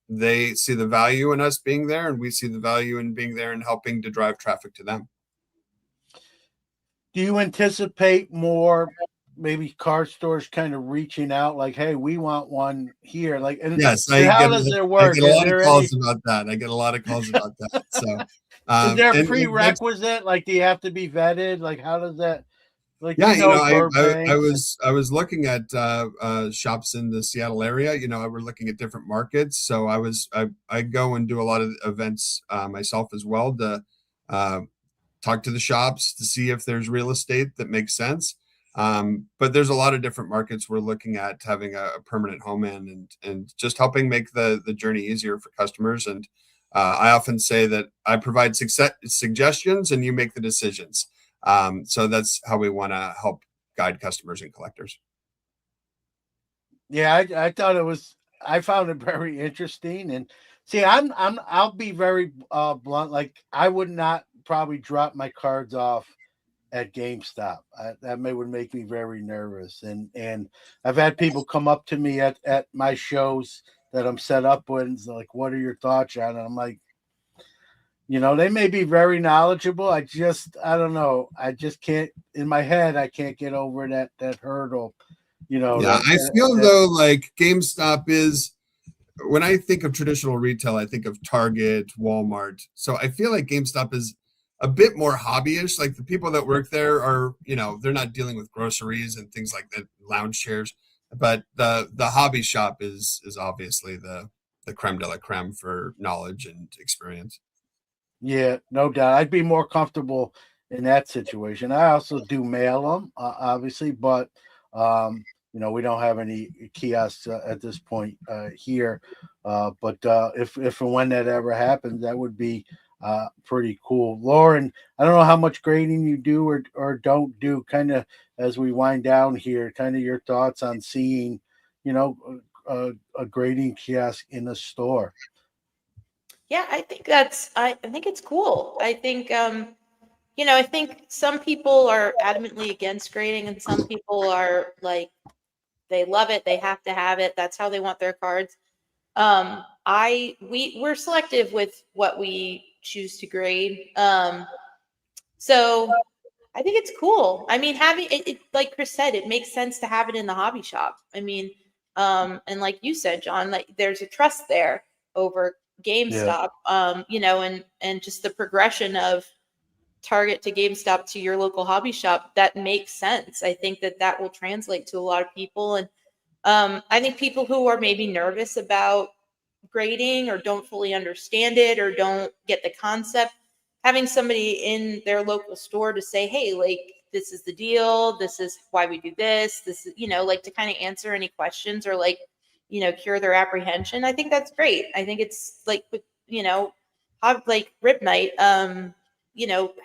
S3: they see the value in us being there, and we see the value in being there and helping to drive traffic to them.
S1: Do you anticipate more maybe car stores kind of reaching out like, hey, we want one here?
S3: Yes,
S1: how does it work?
S3: I get a lot of calls about that. I get a lot of calls about that. So
S1: is there a
S3: and
S1: prerequisite? Do you have to be vetted? How does that
S3: yeah,
S1: Burbank.
S3: I was looking at shops in the Seattle area. We're looking at different markets. So I go and do a lot of events myself as well to talk to the shops to see if there's real estate that makes sense. But there's a lot of different markets we're looking at having a permanent home in, and just helping make the journey easier for customers. And I often say that I provide suggestions and you make the decisions. So that's how we want to help guide customers and collectors.
S1: Yeah, I thought I found it very interesting. And see, I'll be very blunt. I would not probably drop my cards off at GameStop. That would make me very nervous. And I've had people come up to me at my shows that I'm set up with, and like, what are your thoughts on it? I'm like, they may be very knowledgeable. I don't know. I just can't, in my head, I can't get over that hurdle.
S3: Yeah, I feel though like GameStop is, when I think of traditional retail, I think of Target, Walmart. So I feel like GameStop is a bit more hobbyish. Like the people that work there are, they're not dealing with groceries and things like that, lounge chairs. But the hobby shop is obviously the creme de la creme for knowledge and experience.
S1: Yeah, no doubt. I'd be more comfortable in that situation. I also do mail them, obviously, but we don't have any kiosks at this point here. But if and when that ever happens, that would be pretty cool. Lauren, I don't know how much grading you do or don't do. Kind of as we wind down here, kind of your thoughts on seeing, a grading kiosk in a store.
S2: Yeah, I think I think it's cool. I think I think some people are adamantly against grading, and some people are like, they love it, they have to have it, that's how they want their cards. We're selective with what we choose to grade. So I think it's cool. I mean, having it, like Chris said, it makes sense to have it in the hobby shop. I mean, and like you said, John, like there's a trust there over GameStop. Yeah. And just the progression of Target to GameStop to your local hobby shop, that makes sense. I think that will translate to a lot of people. And I think people who are maybe nervous about grading or don't fully understand it or don't get the concept, having somebody in their local store to say, hey, like, this is the deal, this is why we do this is, like, to kind of answer any questions or cure their apprehension. I think that's great. I think it's like, like Rip Night,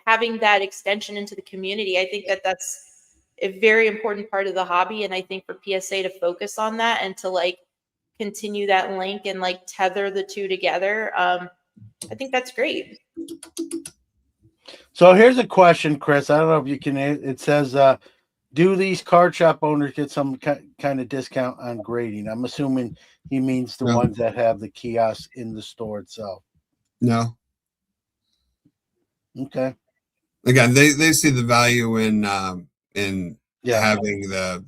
S2: having that extension into the community. I think that that's a very important part of the hobby. And I think for PSA to focus on that and to like continue that link and like tether the two together, I think that's great.
S1: So here's a question, Chris. I don't know if you can. It says, do these card shop owners get some kind of discount on grading? I'm assuming he means the
S3: No.
S1: ones that have the kiosk in the store itself.
S3: No.
S1: Okay.
S3: Again, they see the value in
S1: Yeah.
S3: having the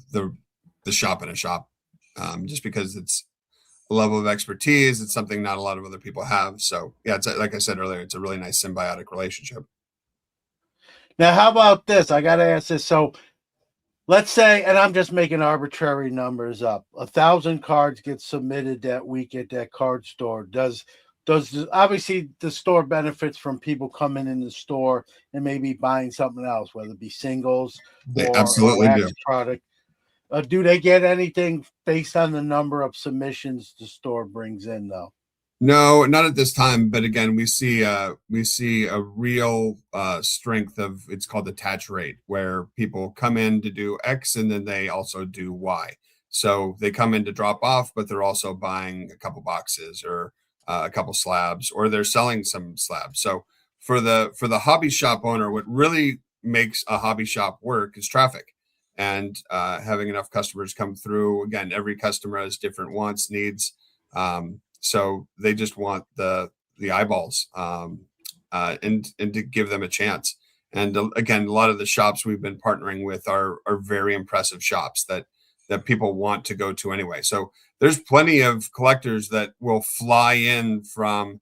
S3: shop in a shop, just because it's a level of expertise. It's something not a lot of other people have. So yeah, it's like I said earlier, it's a really nice symbiotic relationship.
S1: Now, how about this? I got to ask this. So let's say, and I'm just making arbitrary numbers up, 1,000 cards get submitted that week at that card store. Does obviously the store benefits from people coming in the store and maybe buying something else, whether it be singles
S3: They
S1: or
S3: absolutely
S1: wax
S3: do.
S1: product. Do they get anything based on the number of submissions the store brings in, though?
S3: No, not at this time. But again, we see a real strength of, it's called attach rate, where people come in to do X and then they also do Y. So they come in to drop off, but they're also buying a couple boxes or a couple slabs, or they're selling some slabs. So for the hobby shop owner, what really makes a hobby shop work is traffic, and having enough customers come through. Again, every customer has different wants, needs. So they just want the eyeballs, and to give them a chance. And again, a lot of the shops we've been partnering with are very impressive shops that people want to go to anyway. So there's plenty of collectors that will fly in from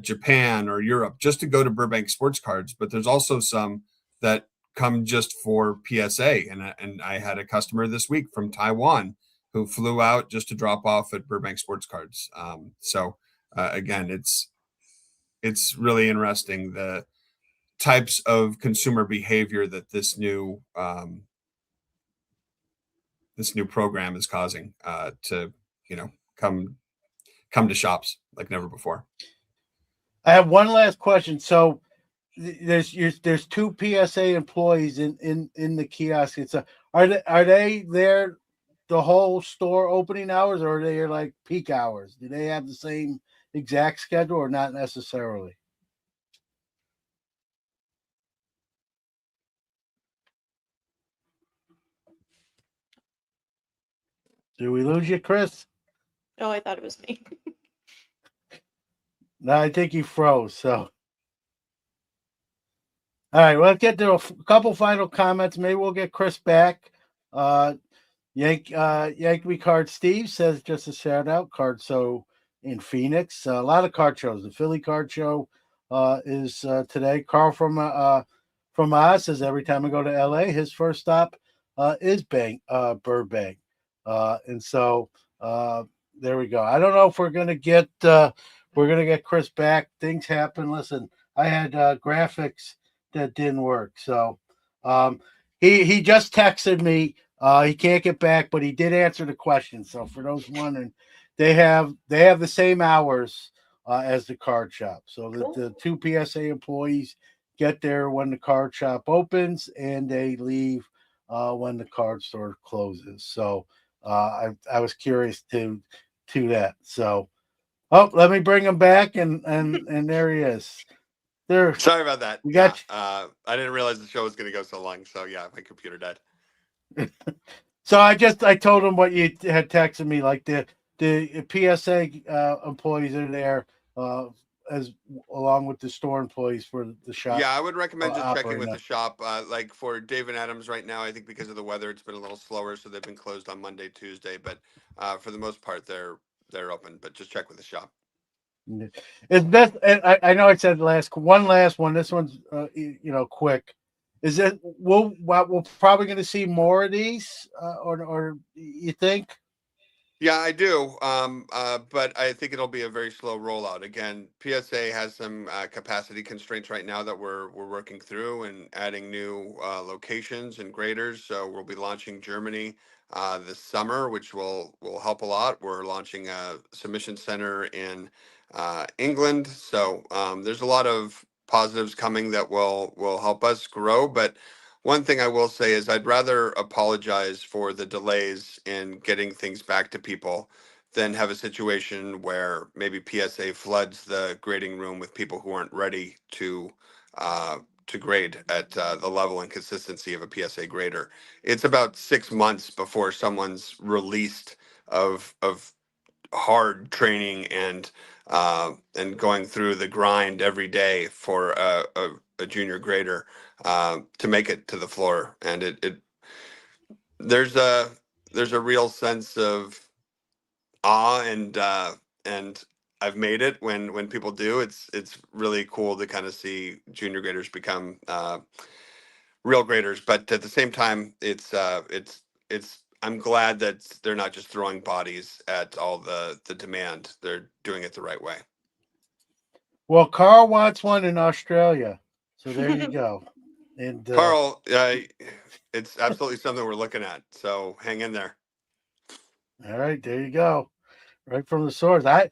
S3: Japan or Europe just to go to Burbank Sports Cards, but there's also some that come just for PSA. And I had a customer this week from Taiwan who flew out just to drop off at Burbank Sports Cards. So again, it's really interesting, the types of consumer behavior that this new program is causing to come to shops like never before.
S1: I have one last question. So there's two PSA employees in the kiosk. It's are they there the whole store opening hours, or are they like peak hours? Do they have the same exact schedule, or not necessarily? Did we lose you, Chris?
S2: Oh, I thought it was me.
S1: No, I think you froze. So, all right, well, let's get to a couple final comments. Maybe we'll get Chris back. Yankee Card Steve says, just a shout out, card show in Phoenix. A lot of card shows. The Philly Card Show is today. Carl from us says every time I go to LA, his first stop is Burbank. And so there we go. I don't know if we're gonna get Chris back. Things happen. Listen, I had graphics that didn't work. So he just texted me. He can't get back, but he did answer the question. So for those wondering, they have the same hours as the card shop. So the two PSA employees get there when the card shop opens, and they leave when the card store closes. So I was curious to that. So let me bring him back, and there he is. There.
S4: Sorry about that.
S1: We got
S4: I didn't realize the show was going to go so long. So yeah, my computer died.
S1: So I told him what you had texted me, like the PSA employees are there as along with the store employees for the shop.
S4: Yeah, I would recommend just checking with
S1: operating.
S4: the shop. Like for Dave and Adams right now, I think because of the weather, it's been a little slower, so they've been closed on Monday, Tuesday. But for the most part, they're open. But just check with the shop.
S1: It's best. And I know I said one last one. This one's quick. Is it we're probably going to see more of these, or you think?
S4: Yeah, I do. But I think it'll be a very slow rollout. Again, PSA has some capacity constraints right now that we're working through and adding new locations and graders. So we'll be launching Germany this summer, which will help a lot. We're launching a submission center in England. So there's a lot of positives coming that will help us grow. But one thing I will say is I'd rather apologize for the delays in getting things back to people than have a situation where maybe PSA floods the grading room with people who aren't ready to grade at the level and consistency of a PSA grader. It's about 6 months before someone's released of hard training and going through the grind every day for a junior grader to make it to the floor. And it there's a real sense of awe and I've made it when people do. It's really cool to kind of see junior graders become real graders. But at the same time, it's I'm glad that they're not just throwing bodies at all the demand. They're doing it the right way.
S1: Well, Carl wants one in Australia, so there you go. And
S4: Carl, it's absolutely something we're looking at. So hang in there.
S1: all right, there you go. Right from the source. I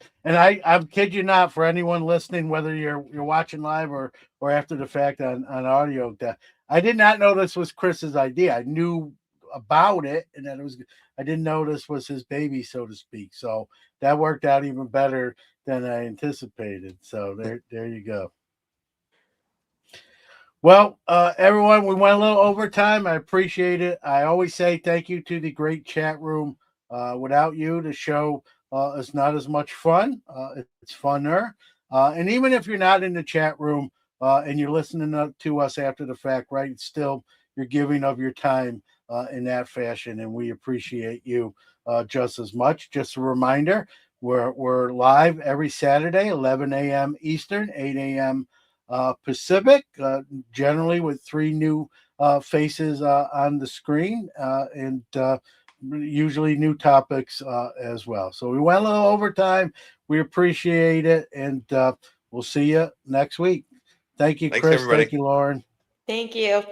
S1: kid you not, for anyone listening, whether you're watching live or after the fact on audio, that I did not know this was Chris's idea. I knew about it, and that I didn't know this was his baby, so to speak. So that worked out even better than I anticipated. So there you go. Well, everyone, we went a little overtime. I appreciate it. I always say thank you to the great chat room. Without you, the show is not as much fun. It's funner. And even if you're not in the chat room and you're listening to us after the fact, right, it's still you're giving of your time in that fashion, and we appreciate you just as much. Just a reminder, we're live every Saturday, 11 a.m. Eastern, 8 a.m. Pacific, generally with 3 new faces on the screen, and usually new topics as well. So we went a little overtime. We appreciate it, and we'll see you next week. Thank you,
S4: Thanks,
S1: Chris.
S4: everybody.
S1: Thank you, Lauren.
S2: Thank you.